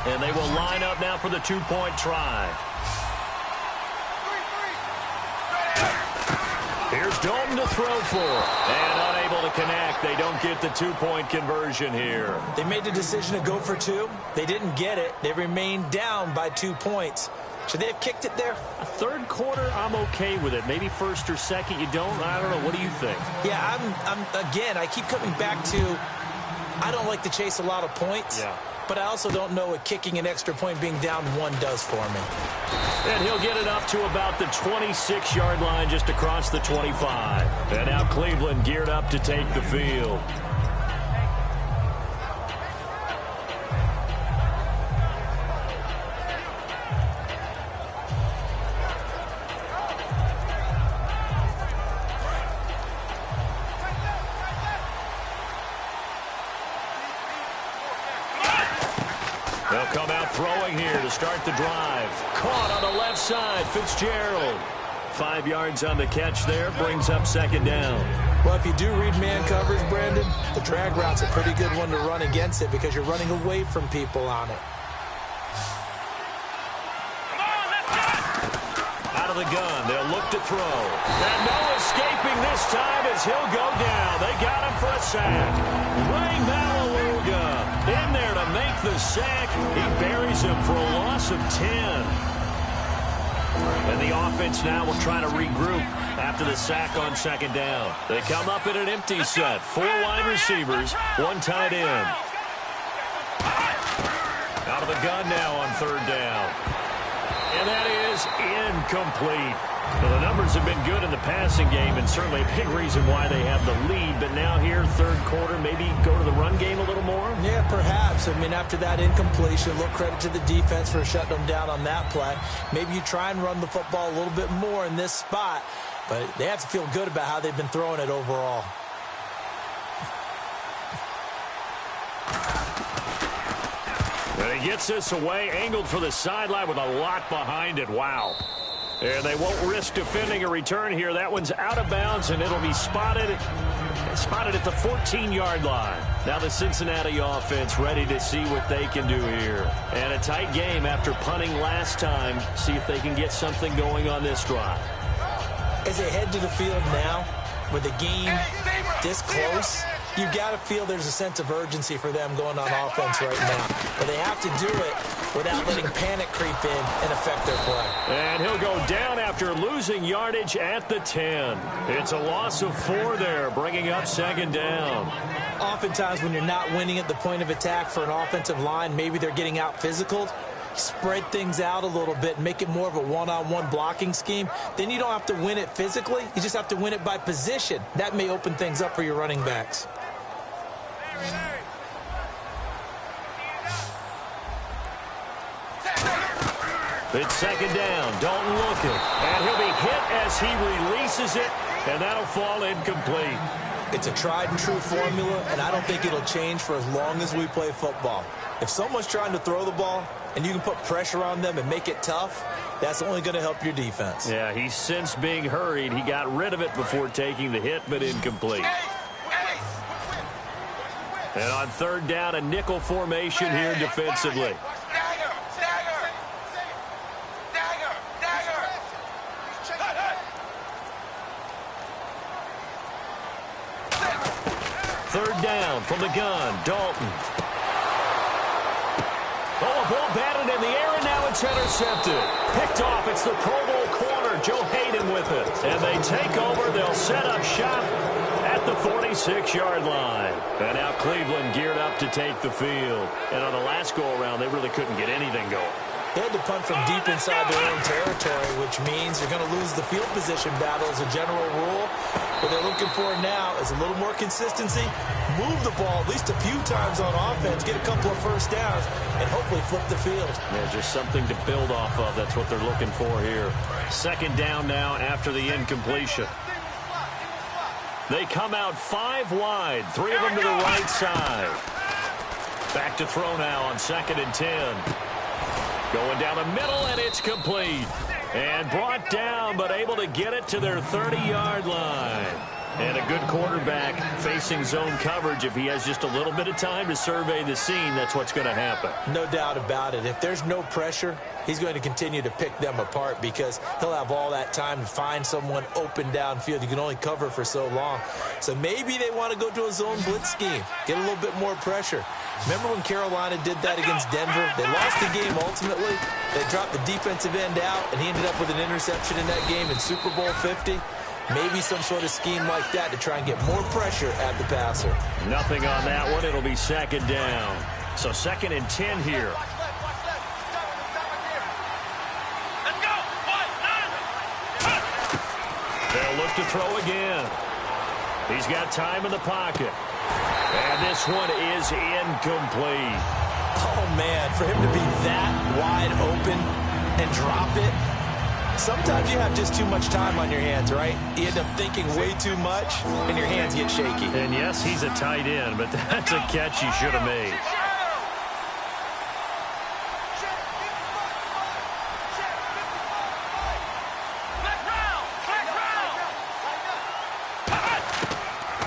And they will line up now for the 2-point try. Here's Dalton to throw for. And unable to connect. They don't get the 2-point conversion here.
They made the decision to go for 2. They didn't get it. They remained down by 2 points. Should they have kicked it there?
A third quarter, I'm okay with it. Maybe first or second, you don't. I don't know. What do you think?
Yeah, again, I keep coming back to I don't like to chase a lot of points.
Yeah.
But I also don't know what kicking an extra point being down 1 does for me.
And he'll get it up to about the 26-yard line just across the 25. And now Cleveland geared up to take the field. They'll come out throwing here to start the drive. Caught on the left side, Fitzgerald. 5 yards on the catch there, brings up second down.
Well, if you do read man coverage, Brandon, the drag route's a pretty good one to run against it because you're running away from people on it.
Out of the gun, they'll look to throw. And no escaping this time as he'll go down. They got him for a sack. Ray Malaluga in there to make the sack. He buries him for a loss of 10. And the offense now will try to regroup after the sack on second down. They come up in an empty set. 4 wide receivers, 1 tight end. Out of the gun now on third down. And that is incomplete. Well, the numbers have been good in the passing game and certainly a big reason why they have the lead. But now here, third quarter, maybe go to the run game a little more?
Yeah, perhaps. I mean, after that incompletion, a little credit to the defense for shutting them down on that play. Maybe you try and run the football a little bit more in this spot. But they have to feel good about how they've been throwing it overall.
And he gets this away, angled for the sideline with a lot behind it. Wow. And they won't risk defending a return here. That one's out of bounds, and it'll be spotted at the 14-yard line. Now the Cincinnati offense ready to see what they can do here. And a tight game after punting last time. See if they can get something going on this drive.
As they head to the field now, with the game this close, you've got to feel there's a sense of urgency for them going on offense right now. But they have to do it without letting panic creep in and affect their play.
And he'll go down after losing yardage at the 10. It's a loss of 4 there, bringing up second down.
Oftentimes when you're not winning at the point of attack for an offensive line, maybe they're getting out physical. Spread things out a little bit and make it more of a one-on-one blocking scheme. Then you don't have to win it physically. You just have to win it by position. That may open things up for your running backs.
It's second down. Dalton looking. And he'll be hit as he releases it, and that'll fall incomplete.
It's a tried-and-true formula, and I don't think it'll change for as long as we play football. If someone's trying to throw the ball and you can put pressure on them and make it tough, that's only going to help your defense.
Yeah, he's since being hurried. He got rid of it before taking the hit, but incomplete. And on third down, a nickel formation here defensively. Third down from the gun, Dalton. Oh, a ball batted in the air, and now it's intercepted. Picked off. It's the Pro Bowl corner, Joe Hayden with it. And they take over. They'll set up shop at the 46-yard line. And now Cleveland geared up to take the field. And on the last go-around, they really couldn't get anything going.
They had to punt from deep inside their own territory, which means you're going to lose the field position battle as a general rule. What they're looking for now is a little more consistency, move the ball at least a few times on offense, get a couple of first downs, and hopefully flip the field.
Yeah, just something to build off of. That's what they're looking for here. Second down now after the incompletion. They come out 5 wide, 3 of them to the right side. Back to throw now on 2nd and 10. Going down the middle, and it's complete. And brought down, but able to get it to their 30-yard line. And a good quarterback facing zone coverage. If he has just a little bit of time to survey the scene, that's what's going to happen.
No doubt about it. If there's no pressure, he's going to continue to pick them apart because he'll have all that time to find someone open downfield. You can only cover for so long. So maybe they want to go to a zone blitz scheme, get a little bit more pressure. Remember when Carolina did that against Denver? They lost the game ultimately. They dropped the defensive end out, and he ended up with an interception in that game in Super Bowl 50. Maybe some sort of scheme like that to try and get more pressure at the passer.
Nothing on that one. It'll be 2nd down. So 2nd and 10 here.
Let's go. 1, 9.
They'll look to throw again. He's got time in the pocket. And this one is incomplete.
Oh, man, for him to be that wide open and drop it. Sometimes you have just too much time on your hands, right? You end up thinking way too much, and your hands get shaky.
And yes, he's a tight end, but that's a catch he should have made.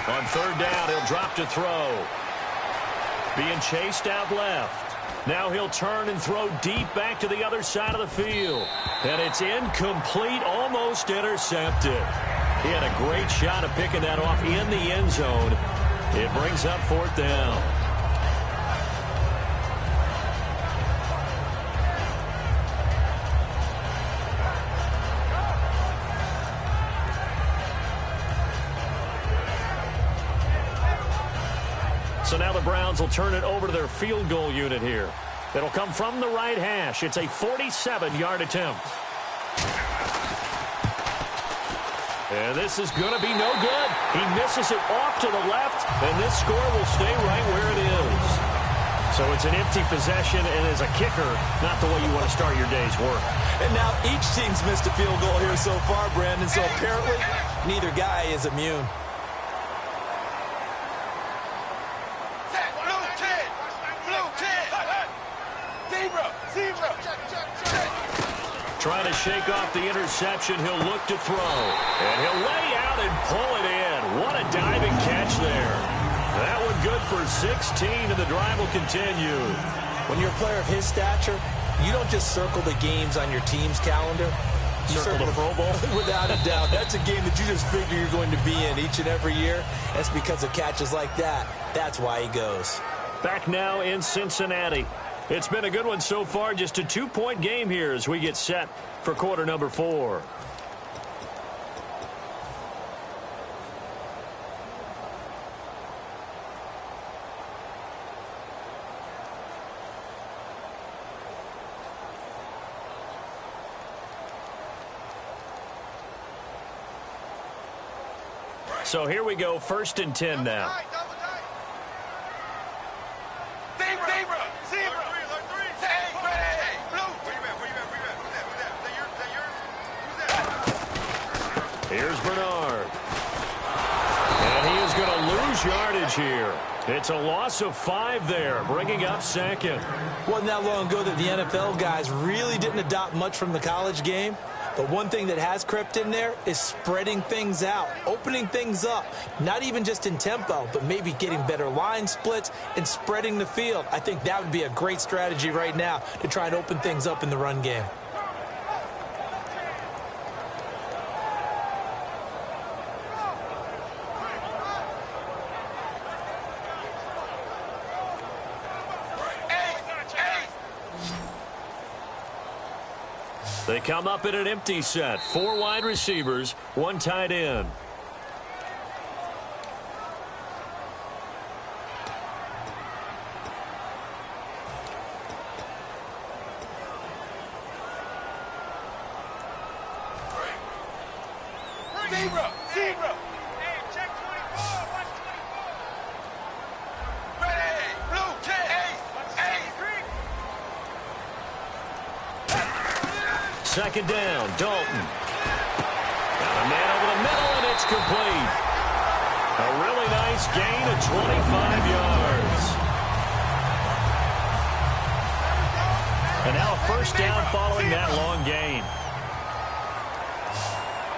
On 3rd down, he'll drop to throw. Being chased out left. Now he'll turn and throw deep back to the other side of the field. And it's incomplete, almost intercepted. He had a great shot of picking that off in the end zone. It brings up 4th down. So now the Browns will turn it over to their field goal unit here. It'll come from the right hash. It's a 47-yard attempt. And this is going to be no good. He misses it off to the left, and this score will stay right where it is. So it's an empty possession, and as a kicker, not the way you want to start your day's work.
And now each team's missed a field goal here so far, Brandon, so apparently neither guy is immune.
Trying to shake off the interception. He'll look to throw. And he'll lay out and pull it in. What a diving catch there. That one good for 16, and the drive will continue.
When you're a player of his stature, you don't just circle the games on your team's calendar. You
circle the Pro Bowl?
Without a doubt. That's a game that you just figure you're going to be in each and every year. That's because of catches like that. That's why he goes.
Back now in Cincinnati. It's been a good one so far. Just a 2-point game here as we get set for quarter number 4. So here we go, 1st and 10 now. Here's Bernard. And he is going to lose yardage here. It's a loss of 5 there, bringing up 2nd.
Wasn't that long ago that the NFL guys really didn't adopt much from the college game. But one thing that has crept in there is spreading things out, opening things up, not even just in tempo, but maybe getting better line splits and spreading the field. I think that would be a great strategy right now to try and open things up in the run game.
They come up in an empty set. 4 wide receivers, 1 tight end.
Zebra! Zebra! Hey, check 24. Watch 24. Ready! Blue 10.
Second down, Dalton. Got a man over the middle, and it's complete. A really nice gain of 25 yards. And now a first down following that long gain.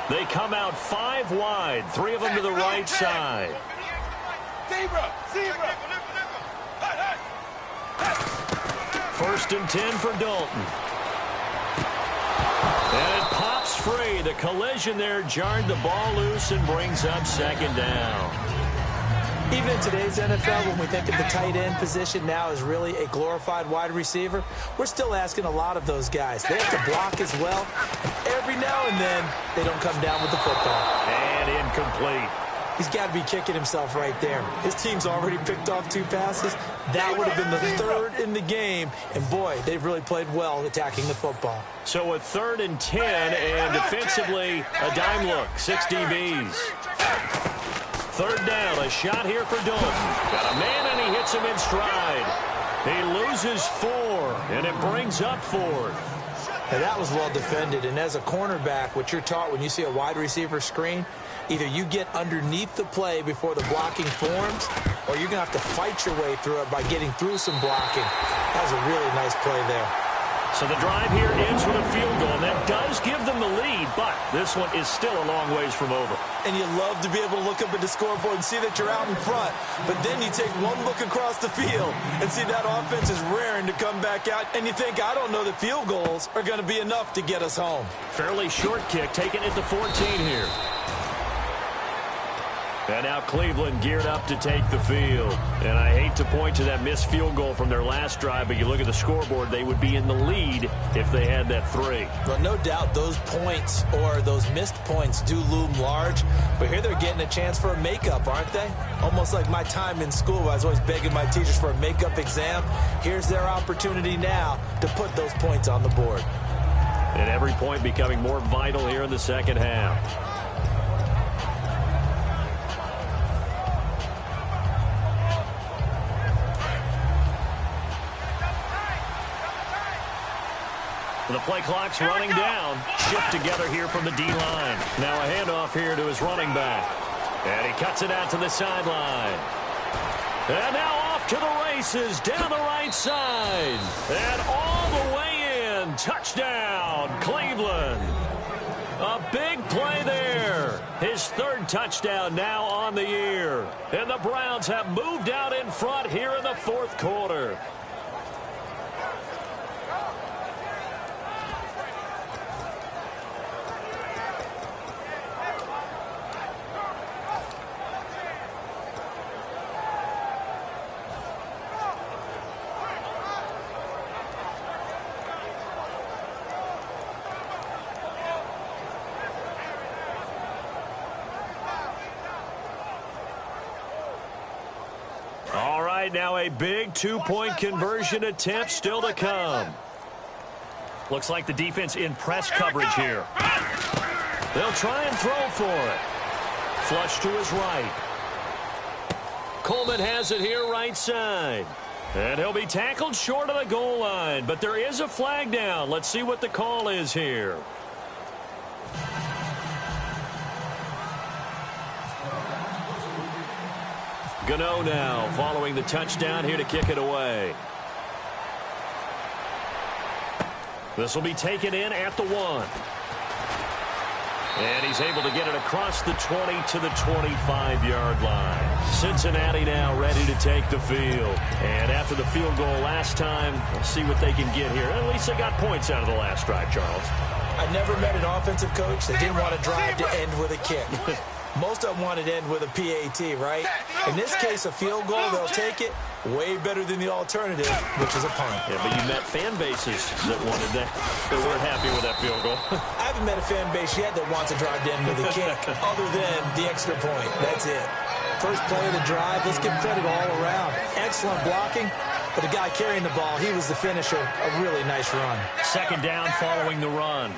They come out 5 wide, 3 of them to the right side.
Zebra! Zebra!
First and 10 for Dalton. And it pops free. The collision there jarred the ball loose and brings up second down.
Even in today's NFL, when we think of the tight end position now as really a glorified wide receiver, we're still asking a lot of those guys. They have to block as well. Every now and then, they don't come down with the football.
And incomplete.
He's got to be kicking himself right there. His team's already picked off 2 passes. That would have been the 3rd in the game. And, boy, they've really played well attacking the football.
So a 3rd and 10, and defensively, a dime look. 6 DBs. 3rd down, a shot here for Dalton. Got a man, and he hits him in stride. He loses 4, and it brings up 4th.
Now, that was well defended. And as a cornerback, what you're taught when you see a wide receiver screen, either you get underneath the play before the blocking forms, or you're going to have to fight your way through it by getting through some blocking. That was a really nice play there.
So the drive here ends with a field goal, and that does give them the lead, but this one is still a long ways from over.
And you love to be able to look up at the scoreboard and see that you're out in front, but then you take one look across the field and see that offense is raring to come back out, and you think, I don't know that field goals are going to be enough to get us home.
Fairly short kick, taking it to 14 here. And now Cleveland geared up to take the field. And I hate to point to that missed field goal from their last drive, but you look at the scoreboard, they would be in the lead if they had that 3.
Well, no doubt those points or those missed points do loom large, but here they're getting a chance for a makeup, aren't they? Almost like my time in school, I was always begging my teachers for a makeup exam. Here's their opportunity now to put those points on the board.
And every point becoming more vital here in the second half. The play clock's running down. Shift together here from the D-line. Now a handoff here to his running back. And he cuts it out to the sideline. And now off to the races down the right side. And all the way in. Touchdown, Cleveland. A big play there. His 3rd touchdown now on the year. And the Browns have moved out in front here in the 4th quarter. Now a big 2-point conversion attempt still to come. Looks like the defense in press coverage here. They'll try and throw for it. Flush to his right. Coleman has it here right side. And he'll be tackled short of the goal line. But there is a flag down. Let's see what the call is here. Gano now following the touchdown here to kick it away. This will be taken in at the 1. And he's able to get it across the 20 to the 25-yard line. Cincinnati now ready to take the field. And after the field goal last time, we'll see what they can get here. At least they got points out of the last drive, Charles.
I never met an offensive coach that didn't want to drive to end with a kick. Most of them want it end with a PAT, right? In this case, a field goal, they'll take it way better than the alternative, which is a punt.
Yeah, but you met fan bases that wanted that, that weren't happy with that field goal.
I haven't met a fan base yet that wants to drive to end with a kick, other than the extra point. That's it. First play of the drive, let's give credit all around. Excellent blocking, but the guy carrying the ball, he was the finisher. A really nice run.
Second down following the run.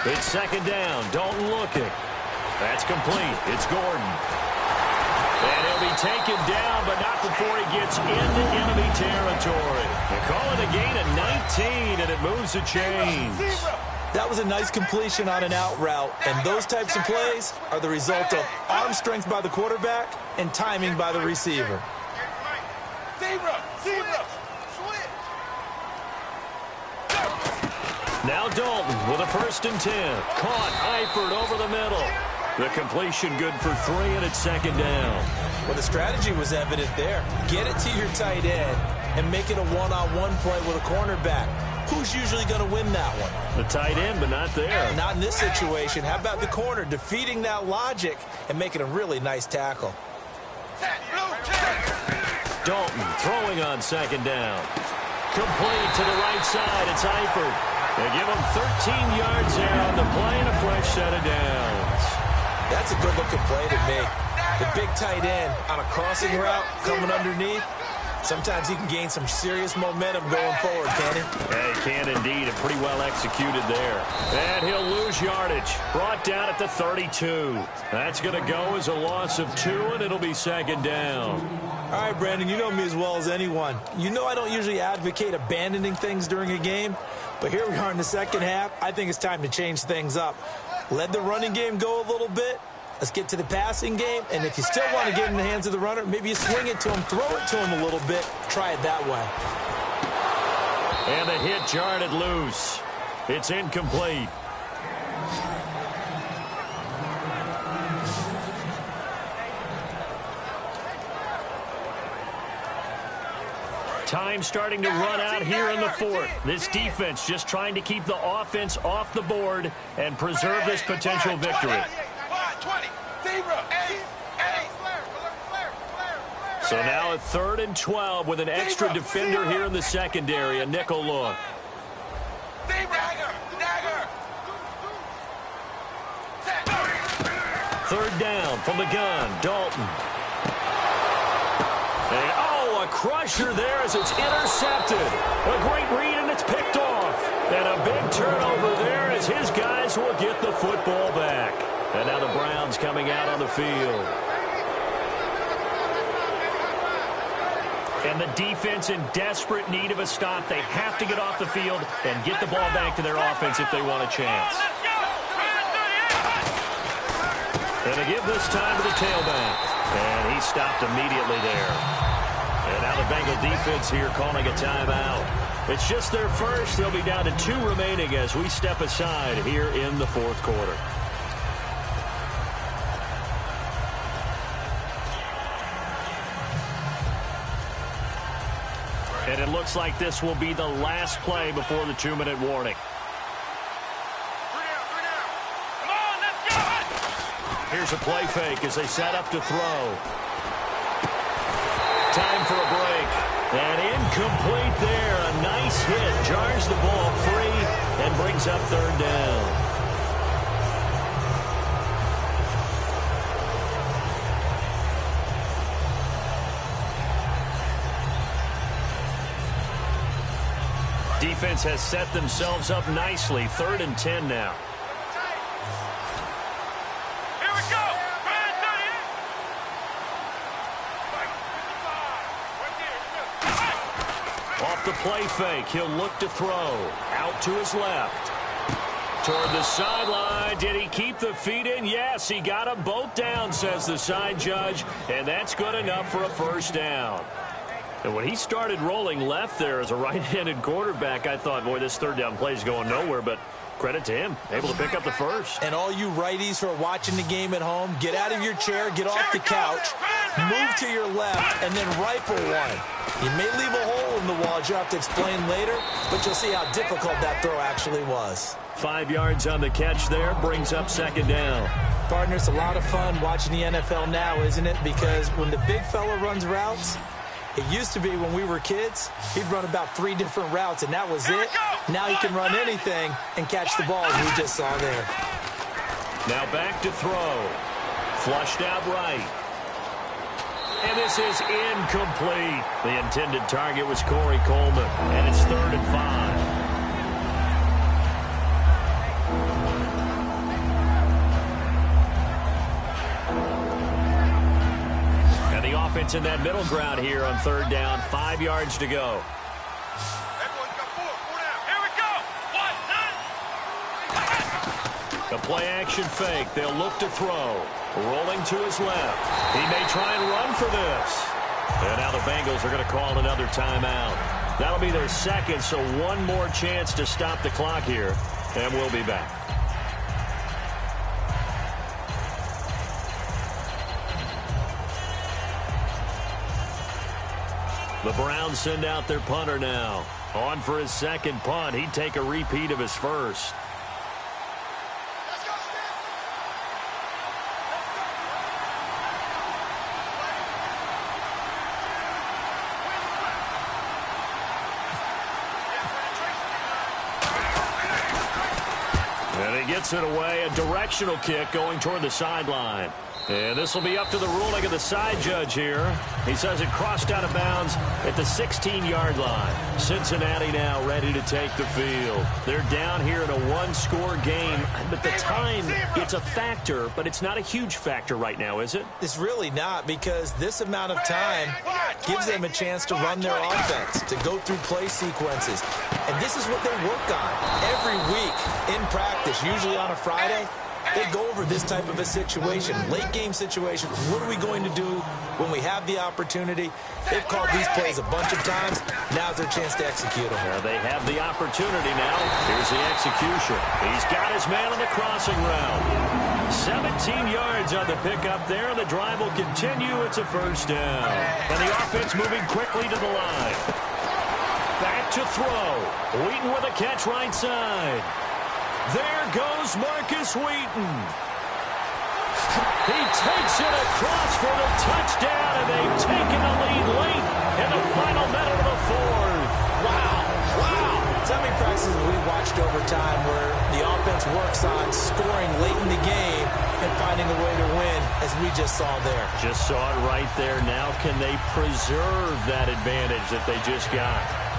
It's second down. Dalton looking. That's complete. It's Gordon. And he'll be taken down, but not before he gets into enemy territory. They call it a gain of 19, and it moves the chains.
That was a nice completion on an out route, and those types of plays are the result of arm strength by the quarterback and timing by the receiver.
Now Dalton with a 1st and 10. Caught Eifert over the middle. The completion good for 3, and it's second down.
Well, the strategy was evident there. Get it to your tight end and make it a one-on-one play with a cornerback. Who's usually going to win that one?
The tight end, but not there.
Not in this situation. How about the corner defeating that logic and making a really nice tackle?
Dalton throwing on second down. Complete to the right side. It's Eifert. They give him 13 yards there on the play and a fresh set of downs.
That's a good-looking play to me. The big tight end on a crossing route coming underneath. Sometimes he can gain some serious momentum going forward, can he?
Yeah, he can indeed, and pretty well executed there. And he'll lose yardage. Brought down at the 32. That's going to go as a loss of 2, and it'll be second down.
All right, Brandon, you know me as well as anyone. You know I don't usually advocate abandoning things during a game, but here we are in the second half. I think it's time to change things up. Let the running game go a little bit. Let's get to the passing game, and if you still want to get in the hands of the runner, maybe you swing it to him, throw it to him a little bit. Try it that way.
And the hit jarred it loose. It's incomplete. Time starting to run out here in the 4th. This defense just trying to keep the offense off the board and preserve this potential victory. So now a 3rd and 12 with an extra defender here in the secondary, a nickel look. Third down from the gun, Dalton. And, oh, a crusher there as it's intercepted. A great read, and it's picked off. And a big turnover there as his guys will get the football back. And now the Browns coming out on the field. And the defense in desperate need of a stop. They have to get off the field and get the ball back to their offense if they want a chance. And they give this time to the tailback. And he stopped immediately there. And now the Bengal defense here calling a timeout. It's just their first. They'll be down to 2 remaining as we step aside here in the 4th quarter. And it looks like this will be the last play before the 2-minute warning. Here's a play fake as they set up to throw. Time for a break. And incomplete there. A nice hit. Jars the ball free and brings up 3rd down. Defense has set themselves up nicely. 3rd and 10 now.
Here we go.
Off the play fake, he'll look to throw. Out to his left. Toward the sideline. Did he keep the feet in? Yes, he got them both down, says the side judge. And that's good enough for a 1st down. And when he started rolling left there as a right-handed quarterback, I thought, boy, this 3rd down play is going nowhere. But Credit to him, able to pick up the first.
And all you righties who are watching the game at home, get out of your chair, get off the couch, move to your left, and then rifle one. You may leave a hole in the wall, as you have to explain later, but you'll see how difficult that throw actually was.
5 yards on the catch there, brings up second down.
Partner, it's a lot of fun watching the NFL now, isn't it? Because when the big fella runs routes, it used to be when we were kids, he'd run about 3 different routes, and that was it. Now he can run anything and catch the ball, as we just saw there.
Now back to throw. Flushed out right. And this is incomplete. The intended target was Corey Coleman, and it's 3rd and 5. Offense in that middle ground here on 3rd down. 5 yards to go. The play action fake. They'll look to throw. Rolling to his left. He may try and run for this. And now the Bengals are going to call another timeout. That'll be their second, so one more chance to stop the clock here. And we'll be back. The Browns send out their punter now. On for his second punt. He'd take a repeat of his first. And he gets it away. A directional kick going toward the sideline. And this will be up to the ruling of the side judge here. He says it crossed out of bounds at the 16-yard line. Cincinnati now ready to take the field. They're down here in a one-score game. But the time, it's a factor, but it's not a huge factor right now, is it?
It's really not, because this amount of time gives them a chance to run their offense, to go through play sequences. And this is what they work on every week in practice, usually on a Friday. They go over this type of a situation, late-game situation. What are we going to do when we have the opportunity? They've called these plays a bunch of times. Now's their chance to execute them.
They have the opportunity now. Here's the execution. He's got his man on the crossing route. 17 yards on the pickup there. The drive will continue. It's a first down. And the offense moving quickly to the line. Back to throw. Wheaton with a catch right side. There goes Marcus Wheaton. He takes it across for the touchdown, and they've taken the lead late in the final minute of the fourth.
Wow. So many practices we watched over time where the offense works on scoring late in the game and finding a way to win, as we just saw there.
Just saw it right there. Now can they preserve that advantage that they just got?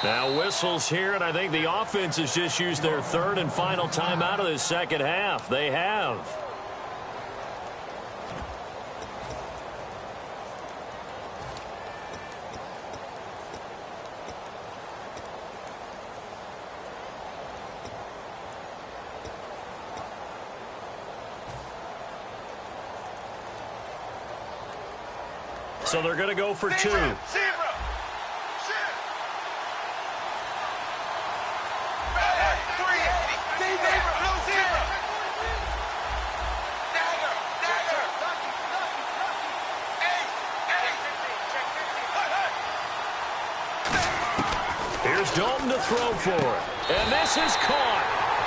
Now whistles here, and I think the offense has just used their 3rd and final timeout of the second half. They have. So they're going to go for 2. Here's Dalton to throw for it. And this is caught.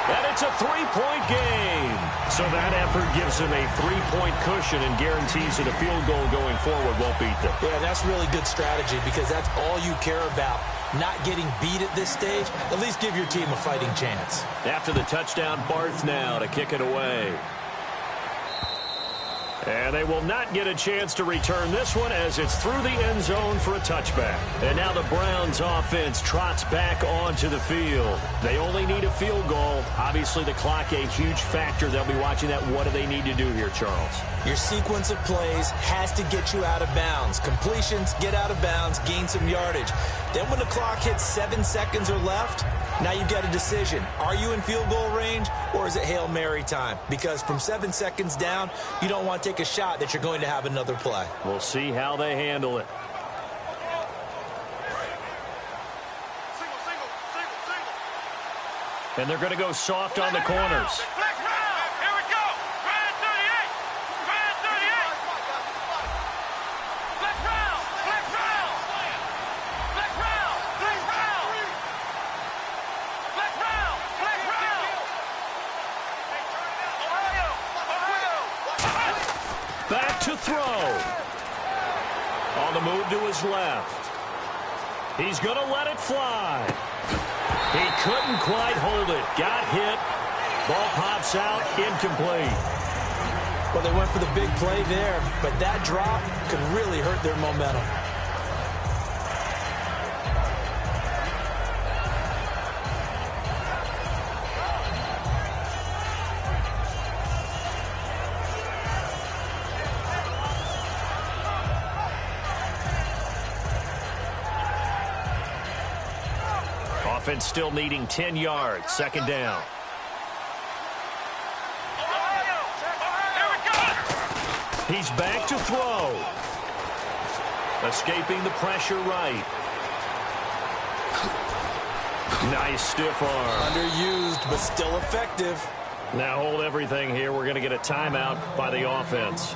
And it's a 3-point game. So that effort gives them a 3-point cushion and guarantees that a field goal going forward won't beat them.
Yeah, that's really good strategy, because that's all you care about. Not getting beat at this stage. At least give your team a fighting chance.
After the touchdown, Barth now to kick it away. And they will not get a chance to return this one as it's through the end zone for a touchback. And now the Browns offense trots back onto the field. They only need a field goal. Obviously the clock a huge factor. They'll be watching that. What do they need to do here, Charles?
Your sequence of plays has to get you out of bounds. Completions, get out of bounds, gain some yardage. Then when the clock hits 7 seconds or left, Now you've got a decision. Are you in field goal range, or is it Hail Mary time? Because from 7 seconds down, you don't want to take a shot that you're going to have another play.
We'll see how they handle it. And they're going to go soft on the corners. Back to throw. On the move to his left. He's going to let it fly. He couldn't quite hold it. Got hit. Ball pops out. Incomplete.
Well, they went for the big play there, but that drop could really hurt their momentum.
Offense still needing 10 yards. Second down. He's back to throw. Escaping the pressure right. Nice stiff arm.
Underused, but still effective.
Now hold everything here. We're going to get a timeout by the offense.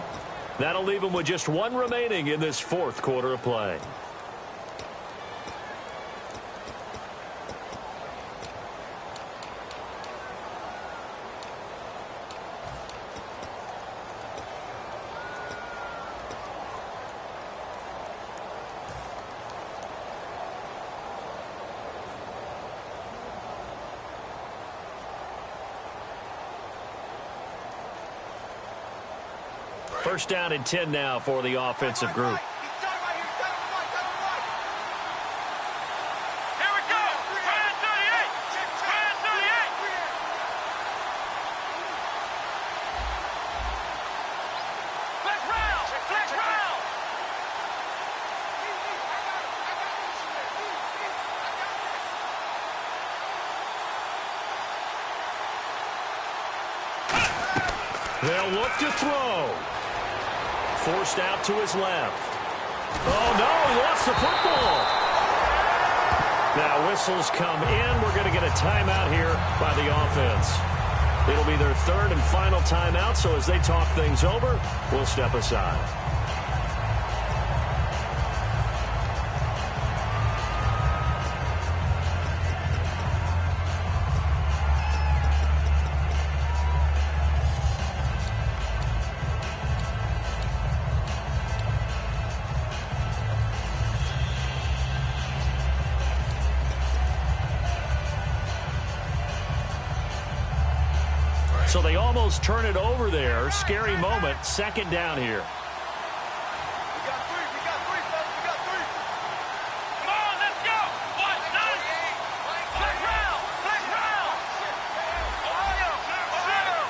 That'll leave them with just one remaining in this fourth quarter of play. First down and 10 now for the offensive group. They'll look to throw. Forced out to his left. Oh, no, he lost the football. Now whistles come in. We're going to get a timeout here by the offense. It'll be their third and final timeout, so as they talk things over, we'll step aside. So they almost turn it over there. Scary moment. Second down here.
We got three. We got three, folks. We got three. Come on, let's go. 1, 9. Flex round. Flex round. Ohio. Ohio.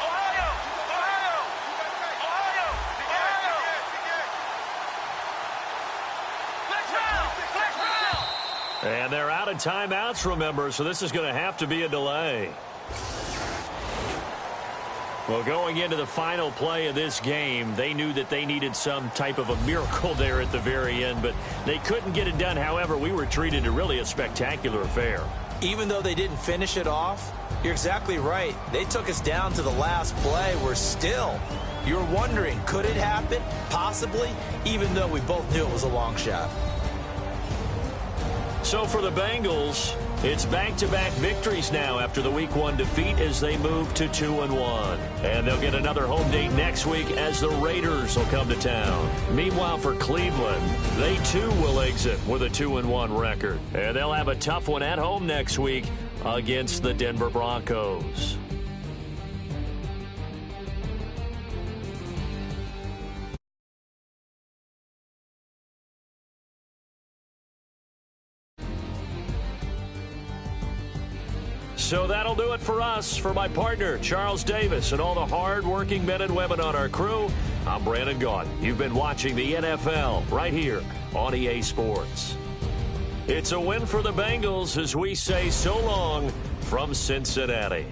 Ohio. Ohio. Ohio. Ohio. Flex round. Flex round.
And they're out of timeouts, remember, so this is going to have to be a delay. Well, going into the final play of this game, they knew that they needed some type of a miracle there at the very end, but they couldn't get it done. However, we were treated to really a spectacular affair.
Even though they didn't finish it off, you're exactly right. They took us down to the last play. We're still, you're wondering, could it happen? Possibly, even though we both knew it was a long shot.
So for the Bengals, it's back-to-back victories now after the Week 1 defeat as they move to 2-1. And they'll get another home date next week as the Raiders will come to town. Meanwhile, for Cleveland, they too will exit with a 2-1 record. And they'll have a tough one at home next week against the Denver Broncos. So that'll do it for us. For my partner, Charles Davis, and all the hard-working men and women on our crew, I'm Brandon Gaudin. You've been watching the NFL right here on EA Sports. It's a win for the Bengals as we say so long from Cincinnati.